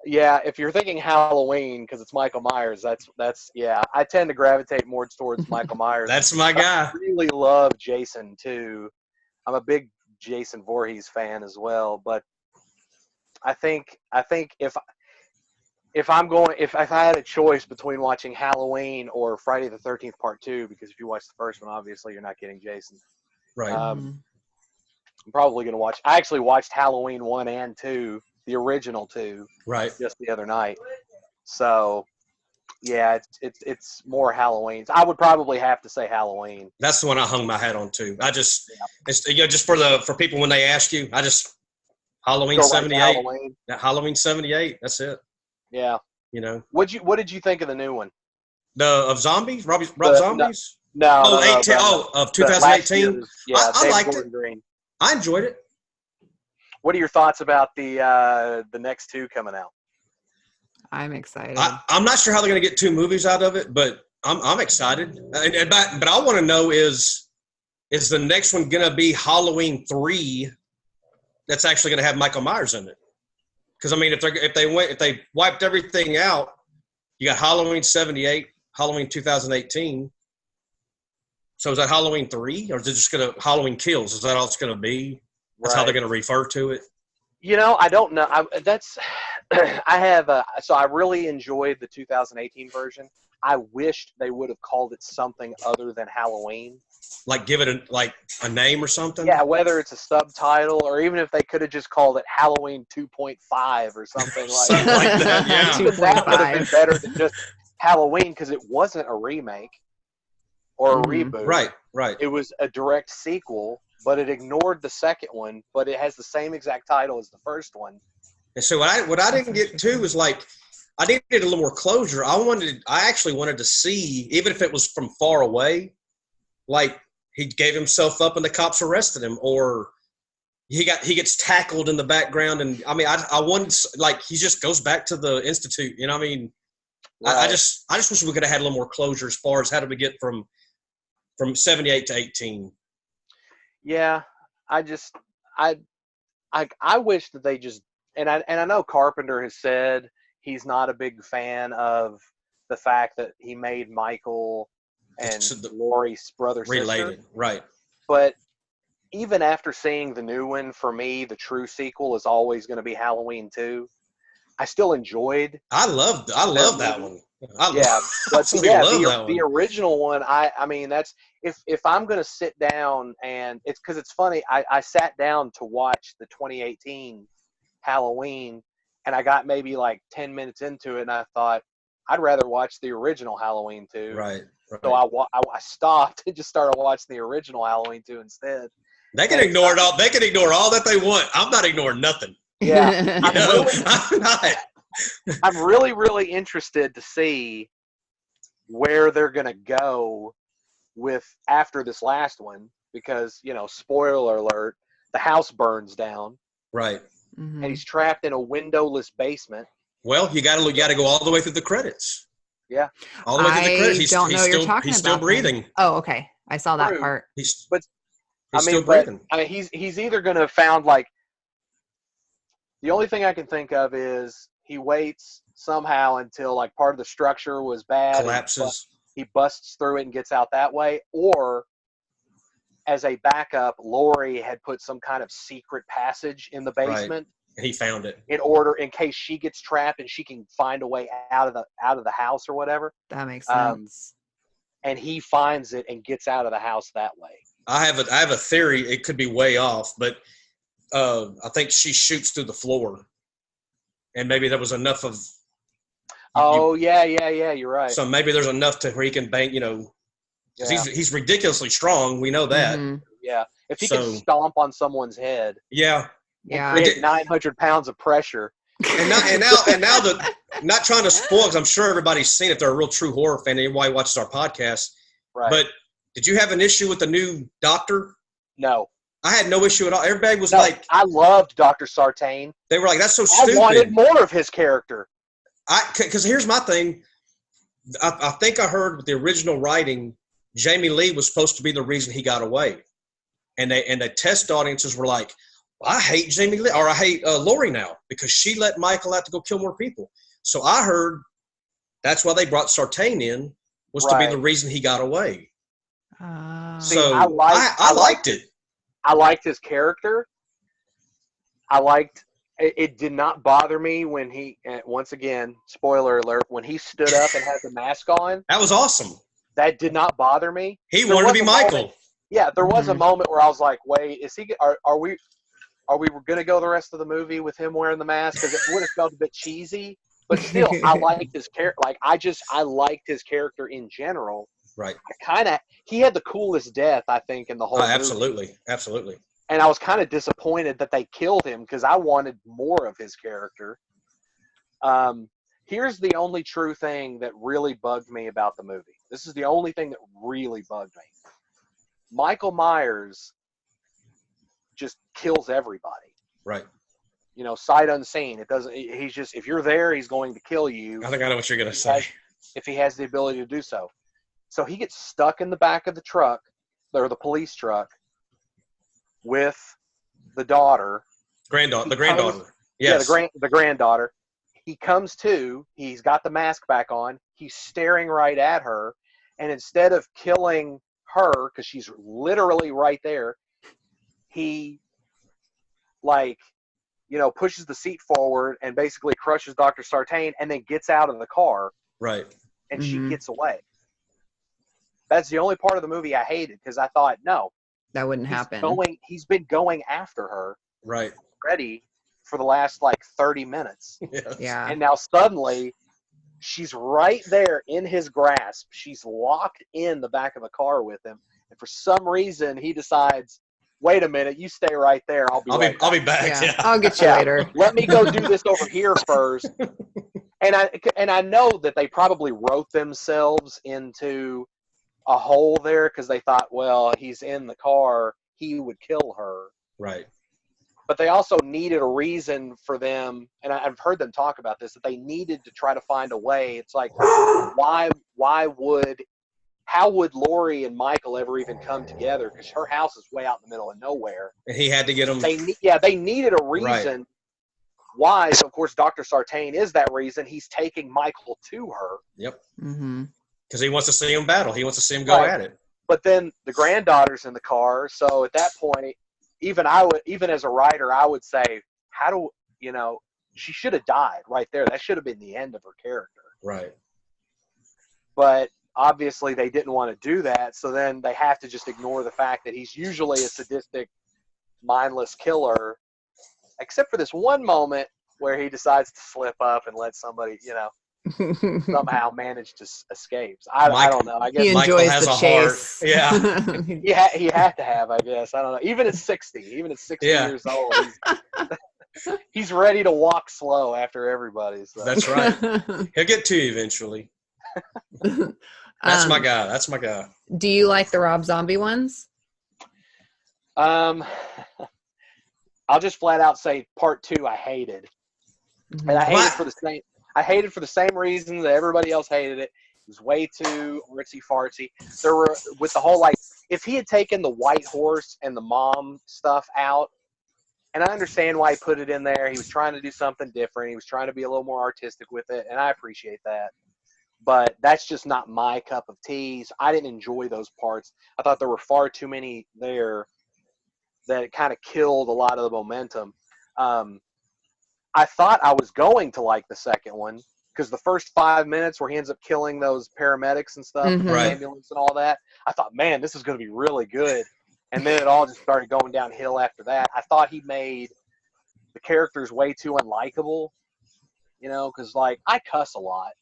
yeah, if you're thinking Halloween because it's Michael Myers, that's yeah. I tend to gravitate more towards Michael Myers. That's my guy. I really love Jason too. I'm a big Jason Voorhees fan as well, but I think if I had a choice between watching Halloween or Friday the 13th Part 2, because if you watch the first one, obviously you're not getting Jason. Right. I'm probably going to watch. I actually watched Halloween 1 and 2, the original 2, Right. just the other night. So, yeah, it's more Halloween. I would probably have to say Halloween. That's the one I hung my hat on too. It's just for people when they ask you, Halloween Go right to 78. Halloween. Halloween 78. That's it. Yeah. What did you think of the new one? Of zombies? Rob Zombies? No. Oh, no, 18. no, Of the last 2018. year's, yeah, I David liked Gordon it. Green. I enjoyed it. What are your thoughts about the next 2 coming out? I'm excited. I'm not sure how they're going to get 2 movies out of it, but I'm excited. But I want to know is the next one going to be Halloween 3? That's actually going to have Michael Myers in it. Because I mean, if they wiped everything out, you got Halloween 78, Halloween 2018. So is that Halloween 3, or is it just going to Halloween Kills? Is that all it's going to be? That's how they're going to refer to it. I don't know. So I really enjoyed the 2018 version. I wished they would have called it something other than Halloween. Like give it a name or something? Yeah, whether it's a subtitle or even if they could have just called it Halloween 2.5 or something like Something like that, yeah. Even that would have been better than just Halloween because it wasn't a remake or a reboot. Right. It was a direct sequel, but it ignored the second one, but it has the same exact title as the first one. And so what I didn't get to was I needed a little more closure. I actually wanted to see, even if it was from far away, like he gave himself up and the cops arrested him, or he gets tackled in the background. And I mean, I wanted, he just goes back to the Institute. You know what I mean? Right. I just wish we could have had a little more closure as far as how did we get from 78 to 18. Yeah, I just I wish that they just and I know Carpenter has said he's not a big fan of the fact that he made Michael and Laurie's brother related, sister. right? But even after seeing the new one, for me, the true sequel is always going to be Halloween 2. I still enjoyed. I love that one. Yeah, but love that the one. original one, I mean, that's if I'm going to sit down and it's funny, I sat down to watch the 2018 Halloween, and I got maybe like 10 minutes into it, and I thought I'd rather watch the original Halloween 2. Right. So I stopped and just started watching the original Halloween 2 instead. They can ignore it all. They can ignore all that they want. I'm not ignoring nothing. Yeah, I'm not. I'm really, really interested to see where they're going to go with after this last one, because, spoiler alert, the house burns down. Right. And he's trapped in a windowless basement. Well, you got to go all the way through the credits. Yeah. All the way through the credits. He's still breathing. Then. Oh, okay. I saw that part. He's still breathing. He's either going to have found, like, the only thing I can think of is he waits somehow until, like, part of the structure was bad. Collapses. He busts through it and gets out that way. Or, as a backup, Laurie had put some kind of secret passage in the basement. Right. And he found it. In case she gets trapped and she can find a way out of the house or whatever. That makes sense. And he finds it and gets out of the house that way. I have a theory. It could be way off, but I think she shoots through the floor, and maybe there was enough of. Yeah. You're right. So maybe there's enough to where he can bang. Because he's ridiculously strong. We know that. Mm-hmm. Yeah, if he can stomp on someone's head. Yeah. Create 900 pounds of pressure. And now not trying to spoil, because I'm sure everybody's seen it. If they're a real true horror fan, anybody watches our podcast. Right. But did you have an issue with the new doctor? No. I had no issue at all. Everybody was like, I loved Dr. Sartain. They were like, that's so stupid. I wanted more of his character. Because here's my thing. I think I heard with the original writing, Jamie Lee was supposed to be the reason he got away. And the test audiences were like, I hate Jamie Lee, or I hate Laurie now because she let Michael out to go kill more people. So I heard that's why they brought Sartain in, was to be the reason he got away. So I liked it. I liked his character. It did not bother me when he, once again, spoiler alert, when he stood up and had the mask on. That was awesome. That did not bother me. He wanted to be Michael. There was a moment where I was like, wait, are we going to go the rest of the movie with him wearing the mask? Because it would have felt a bit cheesy. But still, I liked his character. Like, I liked his character in general. Right. He had the coolest death, I think, in the whole movie. Absolutely. And I was kind of disappointed that they killed him because I wanted more of his character. Here's the only true thing that really bugged me about the movie. This is the only thing that really bugged me. Michael Myers just kills everybody. Right. Sight unseen. It doesn't. He's just, if you're there, he's going to kill you. I think I know what you're going to say. If he has the ability to do so. So he gets stuck in the back of the truck, or the police truck, with the daughter. The granddaughter. Yes. Yeah, the granddaughter. He comes to, he's got the mask back on, he's staring right at her, and instead of killing her, because she's literally right there, he, pushes the seat forward and basically crushes Dr. Sartain and then gets out of the car. Right. And she gets away. That's the only part of the movie I hated, because I thought, no. That wouldn't happen. He's been going after her. Right. Already for the last 30 minutes. Yes. Yeah. And now suddenly she's right there in his grasp. She's locked in the back of the car with him. And for some reason he decides, wait a minute, you stay right there. I'll be back. Yeah. I'll get you later. Let me go do this over here first. And I know that they probably wrote themselves into a hole there because they thought, well, he's in the car, he would kill her. Right. But they also needed a reason for them, and I've heard them talk about this, that they needed to try to find a way. It's like, why would how would Lori and Michael ever even come together? Because her house is way out in the middle of nowhere. And he had to get them. They needed a reason. Right. Why? So of course, Dr. Sartain is that reason. He's taking Michael to her. Yep. Mm-hmm. Because he wants to see him battle. He wants to see him go Right. at it. But then the granddaughter's in the car. So at that point, even as a writer, I would say, she should have died right there. That should have been the end of her character. Right. But obviously they didn't want to do that. So then they have to just ignore the fact that he's usually a sadistic, mindless killer, except for this one moment where he decides to slip up and let somebody, somehow manage to escape. I don't know. I guess He enjoys the chase. Heart. Yeah. he had to have, I guess. I don't know. Even at 60 years old, he's ready to walk slow after everybody. So. That's right. He'll get to you eventually. That's my guy. That's my guy. Do you like the Rob Zombie ones? I'll just flat out say part 2 I hated. Mm-hmm. And I hated for the same reason that everybody else hated it. It was way too ritzy fartsy. There were, with the whole, if he had taken the white horse and the mom stuff out, and I understand why he put it in there. He was trying to do something different. He was trying to be a little more artistic with it, and I appreciate that. But that's just not my cup of tea. So I didn't enjoy those parts. I thought there were far too many there that it kind of killed a lot of the momentum. I thought I was going to like the second one because the first 5 minutes where he ends up killing those paramedics and stuff, Mm-hmm. the Right. ambulance and all that, I thought, man, this is going to be really good. And then it all just started going downhill after that. I thought he made the characters way too unlikable, because, I cuss a lot.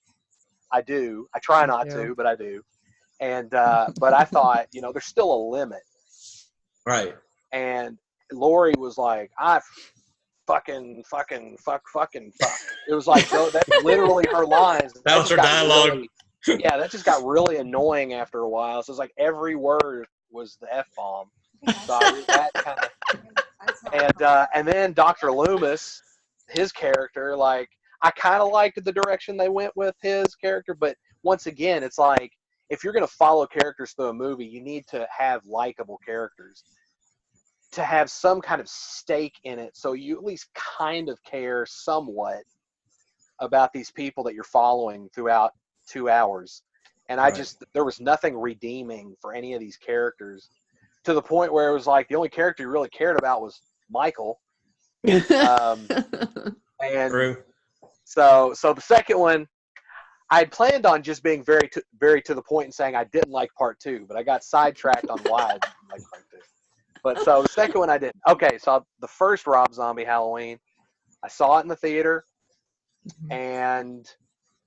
I do. I try not to, but I do. And but I thought, there's still a limit. Right. And Lori was like, I fucking fuck. It was like, that's literally her lines. That was her dialogue. That just got really annoying after a while. So it's like every word was the F-bomb. So that kind of, and then Dr. Loomis, his character, I kind of liked the direction they went with his character, but once again, it's like, if you're going to follow characters through a movie, you need to have likable characters to have some kind of stake in it, so you at least kind of care somewhat about these people that you're following throughout 2 hours. And there was nothing redeeming for any of these characters, to the point where it was like the only character you really cared about was Michael. And True. so the second one, I had planned on just being very to the point and saying I didn't like part 2, but I got sidetracked on why I didn't like part 2. But so the second one I didn't. Okay, so the first Rob Zombie Halloween, I saw it in the theater, and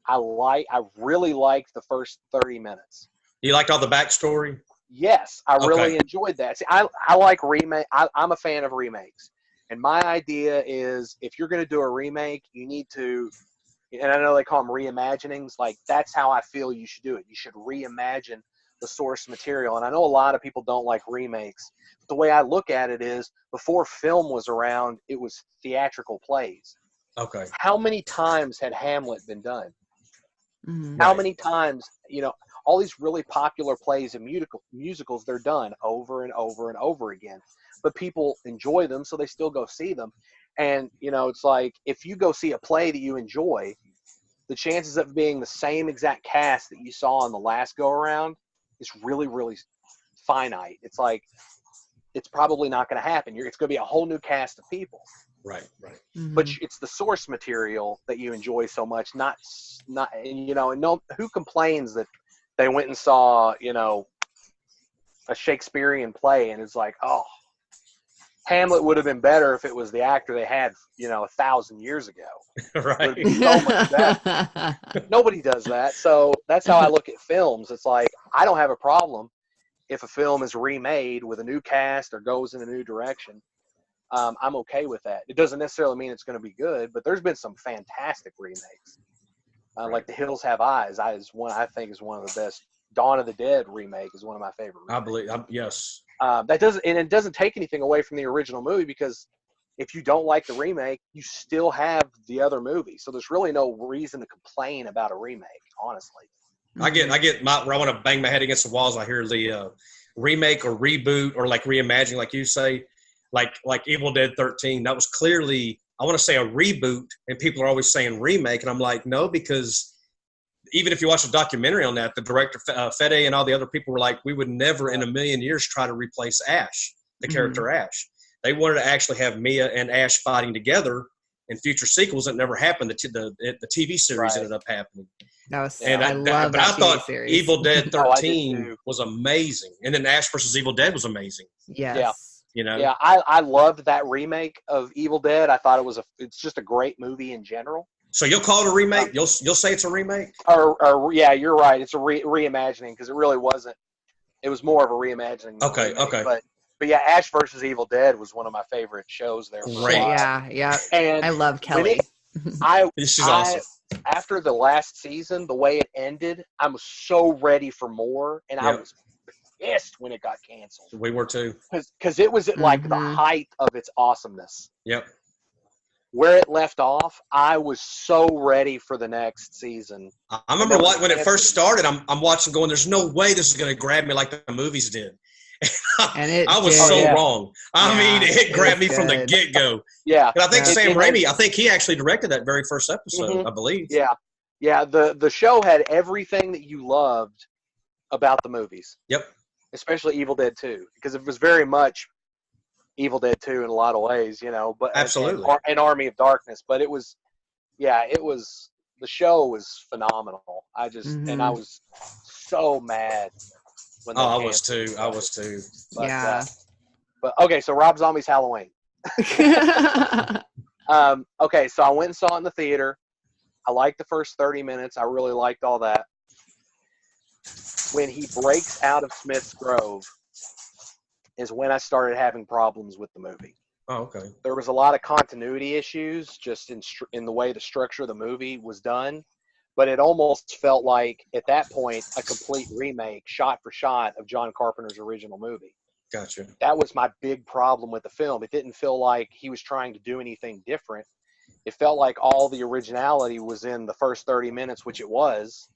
I really liked the first 30 minutes. You liked all the backstory? Yes, I really enjoyed that. See, I like remake. I'm a fan of remakes. And my idea is, if you're going to do a remake, you need to, and I know they call them reimaginings, that's how I feel you should do it. You should reimagine the source material. And I know a lot of people don't like remakes. But the way I look at it is, before film was around, it was theatrical plays. Okay. How many times had Hamlet been done? Mm-hmm. How many times, all these really popular plays and musicals, they're done over and over and over again. But people enjoy them, so they still go see them. And, it's like, if you go see a play that you enjoy, the chances of being the same exact cast that you saw on the last go-around is really, really finite. It's like, it's probably not going to happen. It's going to be a whole new cast of people. Right. Mm-hmm. But it's the source material that you enjoy so much, not, and no, who complains that they went and saw, a Shakespearean play and it's like, oh, Hamlet would have been better if it was the actor they had, 1,000 years ago. Right. It would be so much better. Nobody does that. So that's how I look at films. It's like, I don't have a problem if a film is remade with a new cast or goes in a new direction. I'm okay with that. It doesn't necessarily mean it's going to be good, but there's been some fantastic remakes. Like The Hills Have Eyes. I think is one of the best. Dawn of the Dead remake is one of my favorite remakes. I believe, yes. It doesn't take anything away from the original movie, because if you don't like the remake, you still have the other movie. So there's really no reason to complain about a remake, honestly. I get where I want to bang my head against the walls. I hear the remake or reboot or like reimagining, like you say, like Evil Dead 13. That was clearly, I want to say, a reboot, and people are always saying remake, and I'm like, no, because even if you watch a documentary on that, the director Fede and all the other people were like, we would never in a million years try to replace Ash, the character Ash. They wanted to actually have Mia and Ash fighting together in future sequels. That never happened. The TV series ended up happening. That was, and I love that I TV thought series. Evil Dead 13 was amazing, and then Ash versus Evil Dead was amazing. Yes. Yeah. You know. Yeah, I loved that remake of Evil Dead. I thought it's just a great movie in general. So you'll call it a remake? You'll say it's a remake? Or yeah, you're right. It's a reimagining because it really wasn't. It was more of a reimagining. Okay. But yeah, Ash versus Evil Dead was one of my favorite shows there. Great. Yeah. And I love Kelly. She's awesome. After the last season, the way it ended, I was so ready for more, and I was pissed when it got canceled. We were too. Because it was at like the height of its awesomeness. Yep. Where it left off, I was so ready for the next season. I remember when it first started, I'm watching going, there's no way this is going to grab me like the movies did. And I was wrong. I mean, it grabbed me from the get-go. Yeah. And I think Sam Raimi, I think he actually directed that very first episode, I believe. Yeah. Yeah, the show had everything that you loved about the movies. Yep. Especially Evil Dead 2, because it was very much Evil Dead 2 in a lot of ways, you know, but absolutely, and Army of Darkness, but it was the show was phenomenal. And I was so mad when I was too. But, but okay, so Rob Zombie's Halloween. Okay, so I went and saw it in the theater. I liked the first 30 minutes. I really liked all that. When he breaks out of Smith's Grove is when I started having problems with the movie. Oh, okay. There was a lot of continuity issues just in the way the structure of the movie was done, but it almost felt like, at that point, a complete remake, shot for shot, of John Carpenter's original movie. Gotcha. That was my big problem with the film. It didn't feel like he was trying to do anything different. It felt like all the originality was in the first 30 minutes, which it was,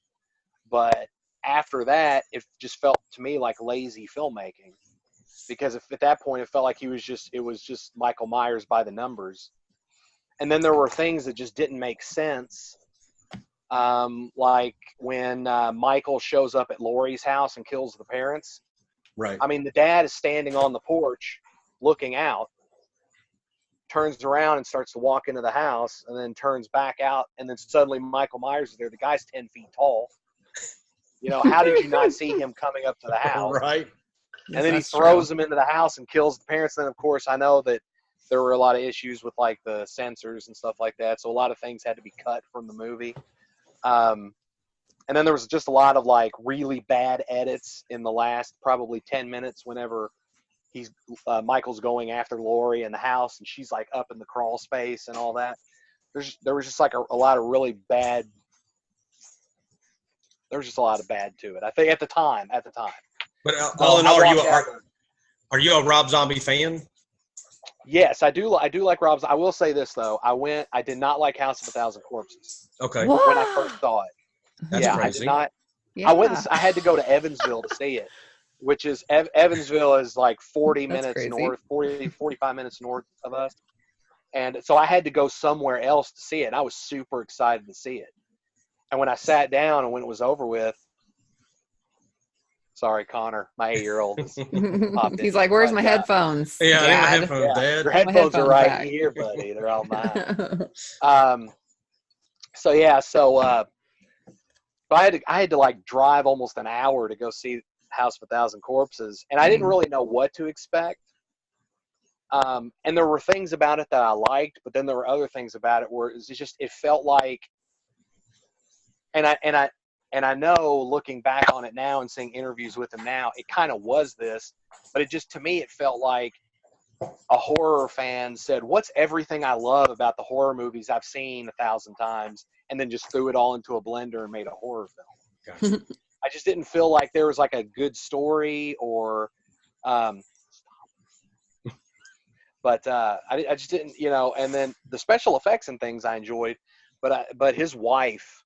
but after that, it just felt to me like lazy filmmaking. Because at that point, it felt like it was just Michael Myers by the numbers. And then there were things that just didn't make sense. Like when Michael shows up at Laurie's house and kills the parents. Right. I mean, the dad is standing on the porch looking out, turns around and starts to walk into the house, and then turns back out, and then suddenly Michael Myers is there. The guy's 10 feet tall. You know, how did you not see him coming up to the house? Right. And then he throws them into the house and kills the parents. Then, of course, I know that there were a lot of issues with, like, the censors and stuff like that. So a lot of things had to be cut from the movie. And then there was just a lot of, like, really bad edits in the last probably 10 minutes whenever Michael's going after Laurie in the house and she's, like, up in the crawl space and all that. There was just, like, a lot of really bad. There was just a lot of bad to it, I think, at the time. But all in all, are you a Rob Zombie fan? Yes, I do like Rob. I will say this though. I did not like House of a Thousand Corpses. Okay. What? When I first saw it. That's crazy. I did not. Yeah. I had to go to Evansville to see it, which is Evansville is like 40 minutes crazy. north, 45 minutes north of us. And so I had to go somewhere else to see it. And I was super excited to see it. And when I sat down and when it was over with, sorry, Connor, my 8-year-old. He's like, "Where's my headphones?" Yeah, I need my Dad? headphones, Dad. Your headphones are right back. here, buddy. They're all mine. I had to like drive almost an hour to go see House of a Thousand Corpses, and I didn't really know what to expect. And there were things about it that I liked, but then there were other things about it where it felt like, and I know looking back on it now and seeing interviews with him now, it kind of was this, but to me, it felt like a horror fan said, "What's everything I love about the horror movies I've seen 1,000 times?" and then just threw it all into a blender and made a horror film. Gotcha. I just didn't feel like there was like a good story or, but I just didn't, and then the special effects and things I enjoyed, but his wife,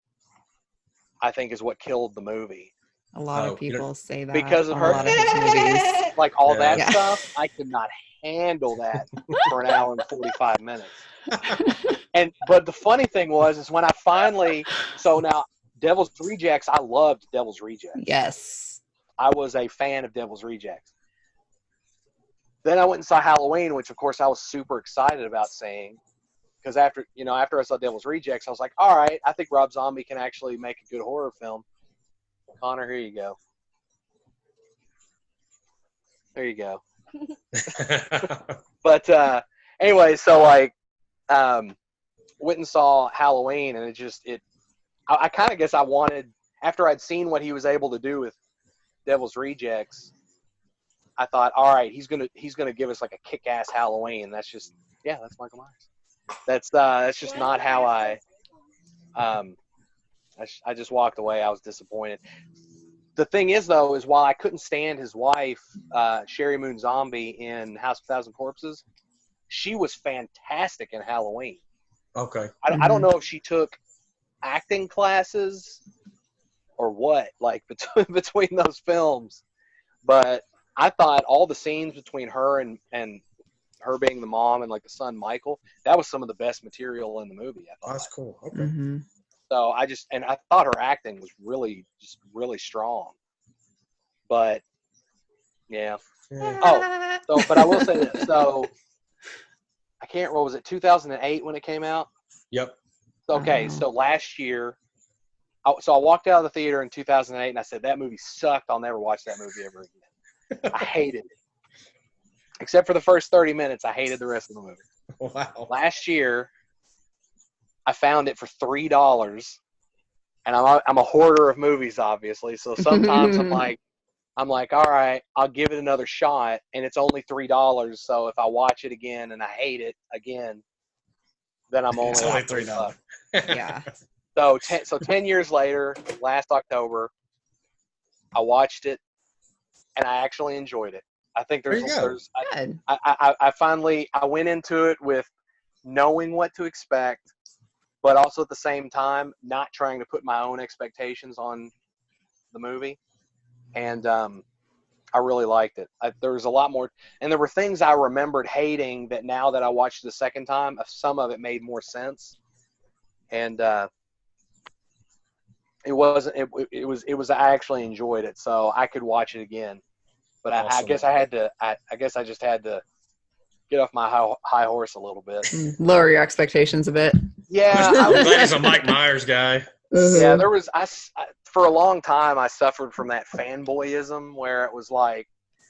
I think is what killed the movie. A lot of people say that because of on her, a lot of his movies. like all that Yeah. stuff. I could not handle that for an hour and 45 minutes. But the funny thing was, is when I finally, so now Devil's Rejects, I loved Devil's Rejects. Yes. I was a fan of Devil's Rejects. Then I went and saw Halloween, which of course I was super excited about seeing. Because after I saw Devil's Rejects, I was like, all right, I think Rob Zombie can actually make a good horror film. Connor, here you go. There you go. But anyway, so like went and saw Halloween, and I kind of guess I wanted, after I'd seen what he was able to do with Devil's Rejects, I thought, all right, he's gonna give us like a kick-ass Halloween. That's Michael Myers. That's just not how I just walked away. I was disappointed. The thing is, though, is while I couldn't stand his wife, Sherry Moon Zombie, in House of 1,000 Corpses, she was fantastic in Halloween. Okay. I don't know if she took acting classes or what, like between those films, but I thought all the scenes between her and her being the mom and like the son Michael, that was some of the best material in the movie. I thought. Oh, that's cool. Okay. Mm-hmm. So I thought her acting was really strong. But yeah. Oh, but I will say this. So I can't remember, was it 2008 when it came out? Yep. Okay, so last year, I walked out of the theater in 2008 and I said, that movie sucked. I'll never watch that movie ever again. I hated it. Except for the first 30 minutes, I hated the rest of the movie. Wow. Last year, I found it for $3, and I'm a hoarder of movies, obviously. So sometimes I'm like, all right, I'll give it another shot, and it's only $3. So if I watch it again and I hate it again, then I'm only $3. Yeah. So 10 years later, last October, I watched it, and I actually enjoyed it. I think Good. I went into it with knowing what to expect, but also at the same time not trying to put my own expectations on the movie, and I really liked it. There was a lot more, and there were things I remembered hating that now that I watched it the second time, some of it made more sense, and it was I actually enjoyed it, so I could watch it again. But awesome. I guess I just had to get off my high horse a little bit. Lower your expectations a bit. Yeah. I'm glad he's a Mike Myers guy. Yeah, there was for a long time I suffered from that fanboyism where it was like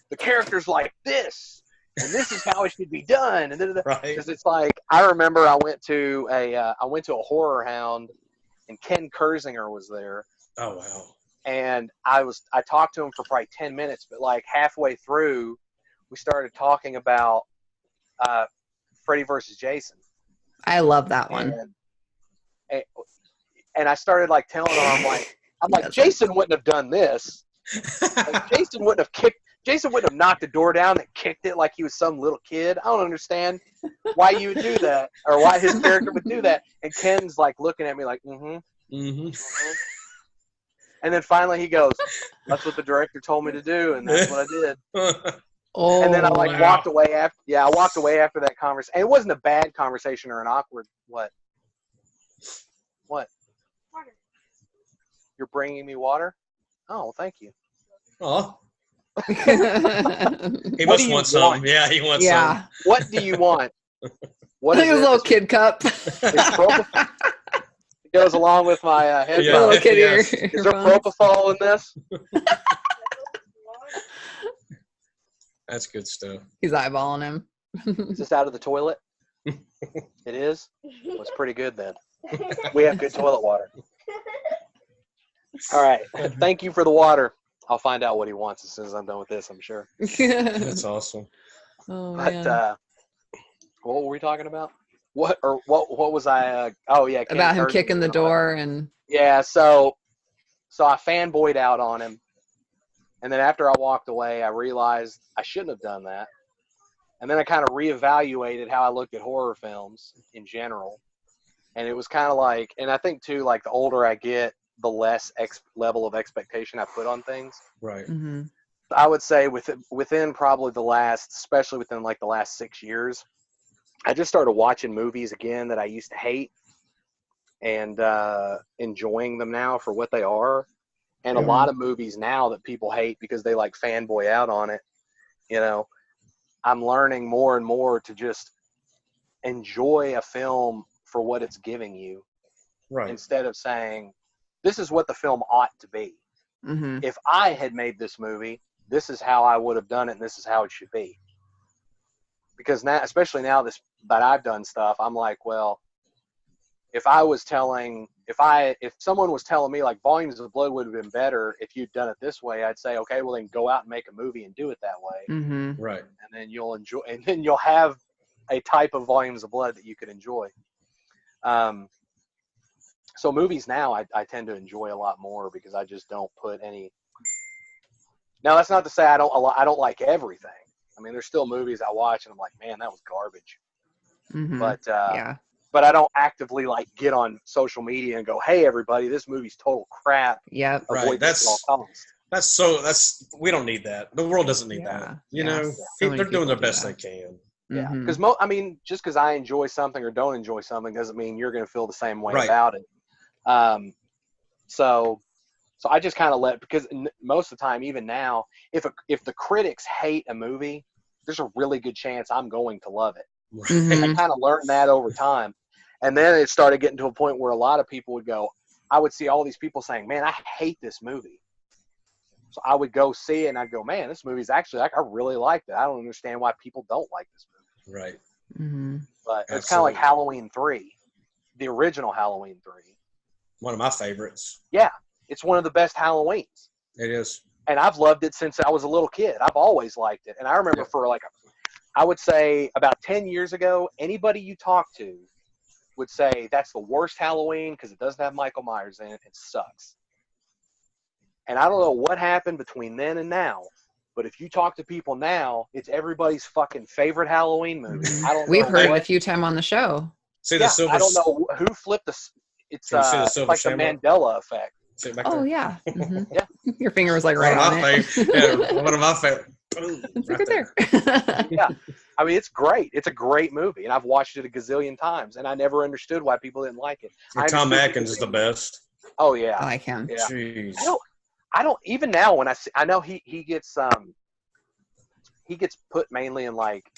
the character's like this and this is how it should be done, and right. Because it's like I remember I went to a Horror Hound and Ken Kersinger was there. Oh wow. And I talked to him for probably 10 minutes, but like halfway through, we started talking about Freddy versus Jason. I love that one. And I started like telling him, I'm like, Jason wouldn't have done this. Like, Jason wouldn't have knocked the door down and kicked it like he was some little kid. I don't understand why you would do that or why his character would do that. And Ken's like looking at me like, And then finally he goes, that's what the director told me to do, and that's what I did. And then I walked away after. I walked away after that conversation. And it wasn't a bad conversation or an awkward what? What? Water. You're bringing me water? Oh, well, thank you. Oh. He must want some. Yeah, he wants some. What do you want? What is it? A little kid cup. It goes along with my headphones. Yeah, little kid ear. Is there propofol in this? That's good stuff. He's eyeballing him. Is this out of the toilet? It is? Well, it's pretty good then. We have good toilet water. All right. Thank you for the water. I'll find out what he wants as soon as I'm done with this, I'm sure. That's awesome. Oh, but man. What were we talking about? What was I? Oh yeah, Ken about him Kersinger kicking the door and. Yeah, so I fanboyed out on him, and then after I walked away, I realized I shouldn't have done that, and then I kind of reevaluated how I looked at horror films in general, and it was kind of like, and I think too, like the older I get, the less level of expectation I put on things. Right. Mm-hmm. I would say within probably especially within like the last 6 years, I just started watching movies again that I used to hate and enjoying them now for what they are. And a lot of movies now that people hate because they like fanboy out on it, you know, I'm learning more and more to just enjoy a film for what it's giving you, Right. instead of saying, this is what the film ought to be. Mm-hmm. If I had made this movie, this is how I would have done it, and this is how it should be. Because now, especially now that I've done stuff, I'm like, well, if someone was telling me like Volumes of Blood would have been better if you'd done it this way, I'd say, okay, well then go out and make a movie and do it that way. Mm-hmm. Right. And then you'll enjoy, and then you'll have a type of Volumes of Blood that you could enjoy. So movies now I tend to enjoy a lot more because I just don't put any. Now that's not to say I don't like everything. I mean, there's still movies I watch and I'm like, man, that was garbage. Mm-hmm. But Yeah. but I don't actively like get on social media and go, hey everybody, this movie's total crap. Yep. Right. Avoid this at all costs. We don't need that. The world doesn't need that. You know, So many they're doing their people do best they that. can. Yeah, Mhm. because I mean, just because I enjoy something or don't enjoy something doesn't mean you're going to feel the same way Right. about it. So I just kind of because most of the time, even now, if the critics hate a movie, there's a really good chance I'm going to love it. Right. Mhm. I kind of learned that over time, and then it started getting to a point where a lot of people would go. I would see all these people saying, "Man, I hate this movie." So I would go see it, and I'd go, "Man, this movie's actually like I really liked it. I don't understand why people don't like this movie." Right. Mm-hmm. But it's kind of like Halloween 3, the original Halloween 3. One of my favorites. Yeah, it's one of the best Halloweens. It is. And I've loved it since I was a little kid. I've always liked it. And I remember I would say about 10 years ago, anybody you talk to would say that's the worst Halloween because it doesn't have Michael Myers in it. It sucks. And I don't know what happened between then and now, but if you talk to people now, it's everybody's fucking favorite Halloween movie. I don't We've know heard it what- a few times on the show. See Yeah, the silver. I don't know who flipped it's Can you see the silver like the shamrock? Mandela effect. See it back Oh there? yeah. Mhm. Yeah. Your finger was like One right of on my it. favorite. Yeah, one of my favorite. Boom, It's right like there. right there. Yeah. I mean, it's great. It's a great movie, and I've watched it a gazillion times, and I never understood why people didn't like it. And Tom understood Atkins is the best. Oh yeah, I like him. yeah. Jeez. I don't even now when I know he gets put mainly in like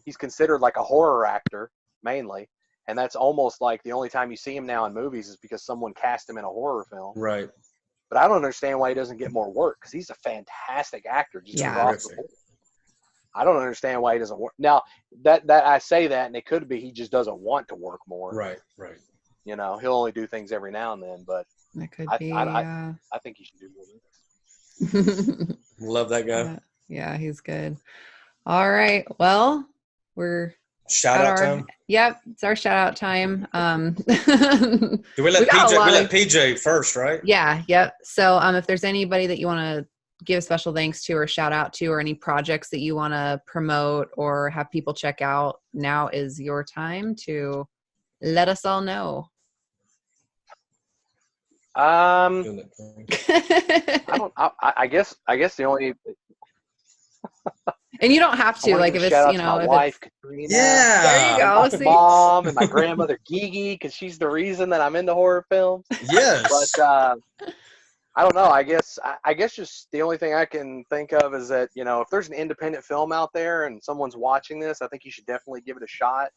he's considered like a horror actor mainly, and that's almost like the only time you see him now in movies is because someone cast him in a horror film. Right. But I don't understand why he doesn't get more work because he's a fantastic actor. Just Yeah. across the board. I don't understand why he doesn't work. Now that I say that, and it could be he just doesn't want to work more. Right. Right. You know, he'll only do things every now and then. But That could I be. I think he should do more movies. Love that guy. Yeah, he's good. All right. Well, we're Shout at out our, time. Yep, it's our shout out time. Do we let We got a PJ? lot We let of- PJ first, right? Yeah, yep. So if there's anybody that you want to give special thanks to or shout out to, or any projects that you want to promote or have people check out, now is your time to let us all know. Doing that thing. I guess the only And you don't have I to, wanna like, give if a shout it's, out you to know, my if wife, it's, Katrina. Yeah. there you go. My See? mom and my grandmother Gigi, because she's the reason that I'm into horror films. Yes. But I don't know. I guess just the only thing I can think of is that, you know, if there's an independent film out there and someone's watching this, I think you should definitely give it a shot.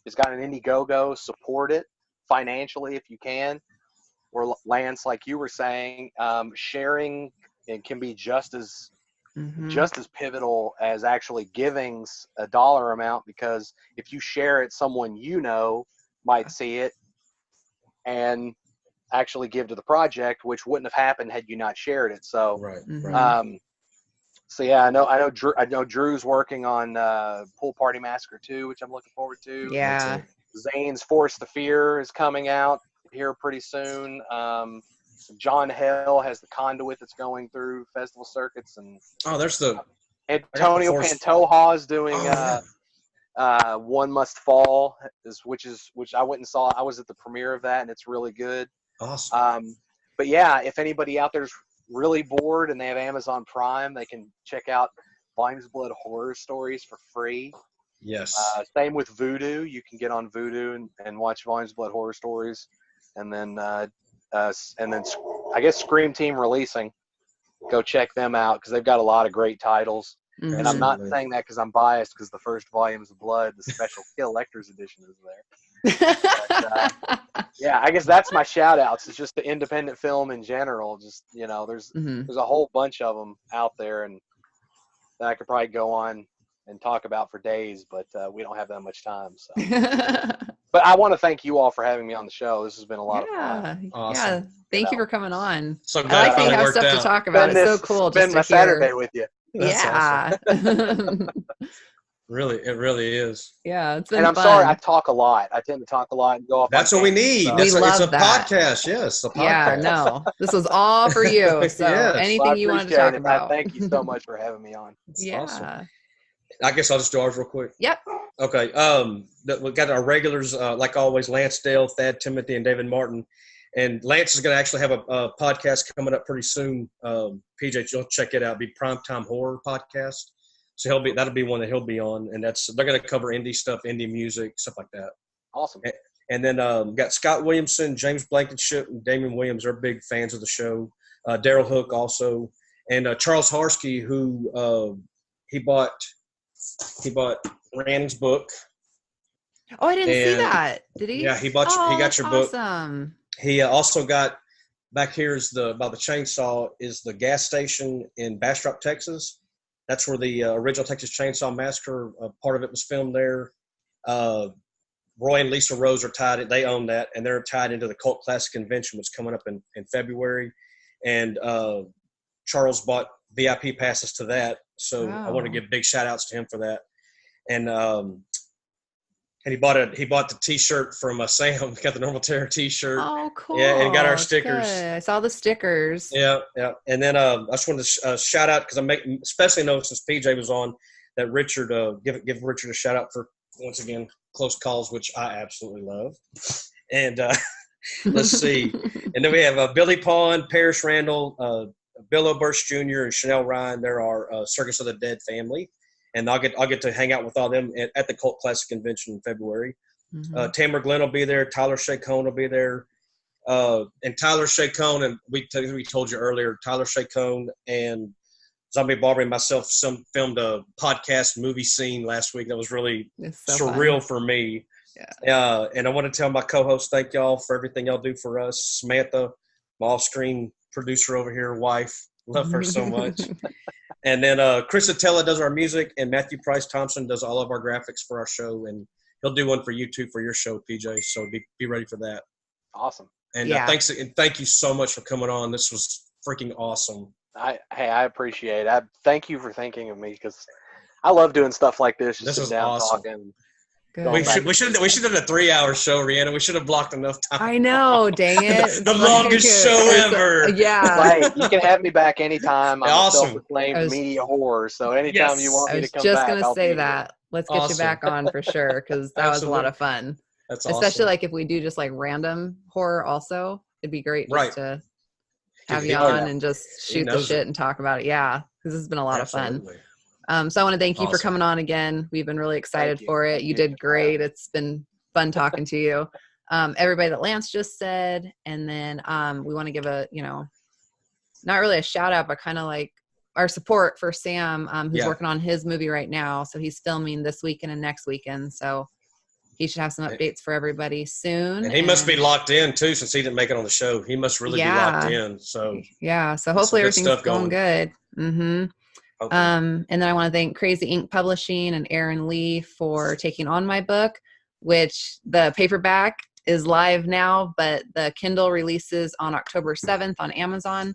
It's got an Indiegogo, support it financially if you can. Or Lance, like you were saying, sharing it can be just as pivotal as actually giving a dollar amount, because if you share it, someone you know might see it and actually give to the project, which wouldn't have happened had you not shared it. So, Right. Mhm. Right. so yeah, I know Drew's working on Pool Party Massacre 2, which I'm looking forward to. Yeah. Zane's Force the Fear is coming out here pretty soon. John Hell has the Conduit that's going through festival circuits, and Oh, there's the. Antonio Force- Pantoja is doing Oh, yeah. One Must Fall, which I went and saw. I was at the premiere of that, and it's really good. Awesome. But yeah, if anybody out there's really bored and they have Amazon Prime, they can check out Vine's Blood Horror Stories for free. Yes. Same with Vudu. You can get on Vudu and watch Vine's Blood Horror Stories, and then I guess Scream Team Releasing. Go check them out because they've got a lot of great titles. Mhm. And I'm not saying that because I'm biased, because the first volumes of Blood, the special Collector's Edition, is there. But, yeah, I guess that's my shout outs. It's just the independent film in general. Just, there's a whole bunch of them out there, and that I could probably go on and talk about for days, but we don't have that much time. So, but I want to thank you all for having me on the show. This has been a lot of fun. Awesome. Yeah. Thank you for coming on. So I glad like that you have stuff to talk about. It's so cool. Spend my Saturday with you. That's yeah. awesome. It really is. Yeah, it's been And I'm fun. sorry, I talk a lot. I tend to talk a lot and go off. That's what we need. So. It's love a that. podcast. Yes, a podcast. Yeah, no, this was all for you. So Yes. anything you wanted to talk about. Thank you so much for having me on. That's Yeah. awesome. I guess I'll just do ours real quick. Yep. Okay. We've got our regulars, like always, Lance Dale, Thad Timothy, and David Martin. And Lance is going to actually have a podcast coming up pretty soon. PJ, you'll check it out. It'll be Primetime Horror Podcast. So that'll be one that he'll be on, and they're going to cover indie stuff, indie music, stuff like that. Awesome. And then got Scott Williamson, James Blankenship, and Damon Williams. They're big fans of the show. Daryl Hook also, and Charles Harsky, who he bought Rand's book. Oh, I didn't see that. Did he? Yeah, he got your book. Awesome. He also got back here by the chainsaw is the gas station in Bastrop, Texas. That's where the original Texas Chainsaw Massacre, part of it was filmed there. Roy and Lisa Rose are tied. They own that, and they're tied into the Cult Classic Convention, which is coming up in February. And Charles bought VIP passes to that, so I want to give big shout outs to him for that. And he bought the T-shirt from Sam. He got the Normal Terror T-shirt. Oh, cool. Yeah, and got our stickers. Good. I saw the stickers. Yeah. And then I just wanted to shout out, because especially know since PJ was on, that Richard, give Richard a shout out for, once again, Close Calls, which I absolutely love. And let's see. And then we have Billy Pond, Parrish Randall, Bill O'Burst Jr., and Chanel Ryan. They're our Circus of the Dead family. And I'll get to hang out with all them at the Cult Classic Convention in February. Mm-hmm. Tamara Glenn will be there. Tyler Shea Cohn will be there. And Tyler Shea Cohn, and we told you earlier, Tyler Shea Cohn and Zombie Barbie and myself filmed a podcast movie scene last week that was really surreal for me. Yeah. And I want to tell my co-hosts, thank y'all for everything y'all do for us. Samantha, my off-screen producer over here, wife, love her so much. And then Chris Attella does our music, and Matthew Price Thompson does all of our graphics for our show, and he'll do one for you too for your show, PJ. So be ready for that. Awesome. And thank you so much for coming on. This was freaking awesome. I appreciate it. Thank you for thinking of me, because I love doing stuff like this. This is awesome. Talking. We should have done a 3-hour show, Rhiannon. We should have blocked enough time. I know, dang it. the longest show ever. Yeah. Right. You can have me back anytime. I'm awesome. a self-proclaimed media whore, so anytime you want me to come back, I was just going to say that. Let's get you back on for sure, because that was a lot of fun. That's especially awesome. like if we do just like random horror also. It'd be great just to have you on and just shoot the shit and talk about it. Yeah, because this has been a lot of fun. So I want to thank you for coming on again. We've been really excited for it. You did great. It's been fun talking to you. Everybody that Lance just said, and then we want to give a, not really a shout out, but kind of like our support for Sam, who's working on his movie right now. So he's filming this weekend and next weekend. So he should have some updates for everybody soon. And he must be locked in too, since he didn't make it on the show. He must really be locked in. So so hopefully everything's going good. Mm-hmm. And then I want to thank Crazy Ink Publishing and Aaron Lee for taking on my book, which the paperback is live now, but the Kindle releases on October 7th on Amazon.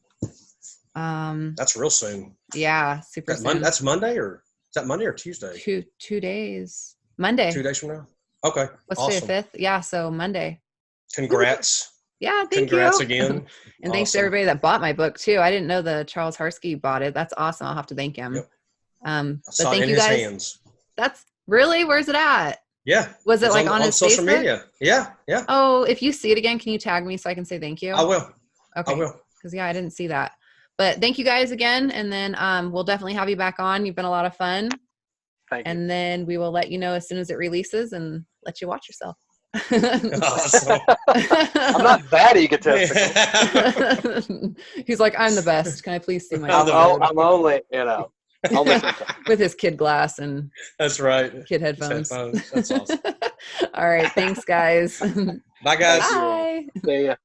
That's real soon. Yeah, super soon. That's Monday, or is that Monday or Tuesday? 2 days. Monday. 2 days from now. Okay. What's today, 5th? Yeah, so Monday. Congrats. Yeah, thank Congrats you. again. And thanks to everybody that bought my book too. I didn't know the Charles Harsky bought it. That's awesome. I'll have to thank him. Yep. But saw thank it in you his guys. hands. That's really, where's it at? Yeah. Was it like on his social Facebook? media? Yeah. Oh, if you see it again, can you tag me so I can say thank you? I will. Okay. I will. Because I didn't see that. But thank you guys again, and then we'll definitely have you back on. You've been a lot of fun. Thank you. And then we will let you know as soon as it releases and let you watch yourself. Awesome. I'm not that egotistical. He's like, I'm the best. Can I please see my I'm only, only with his kid glass and That's right. kid headphones. That's awesome. All right. Thanks, guys. Bye, guys. Bye. See ya.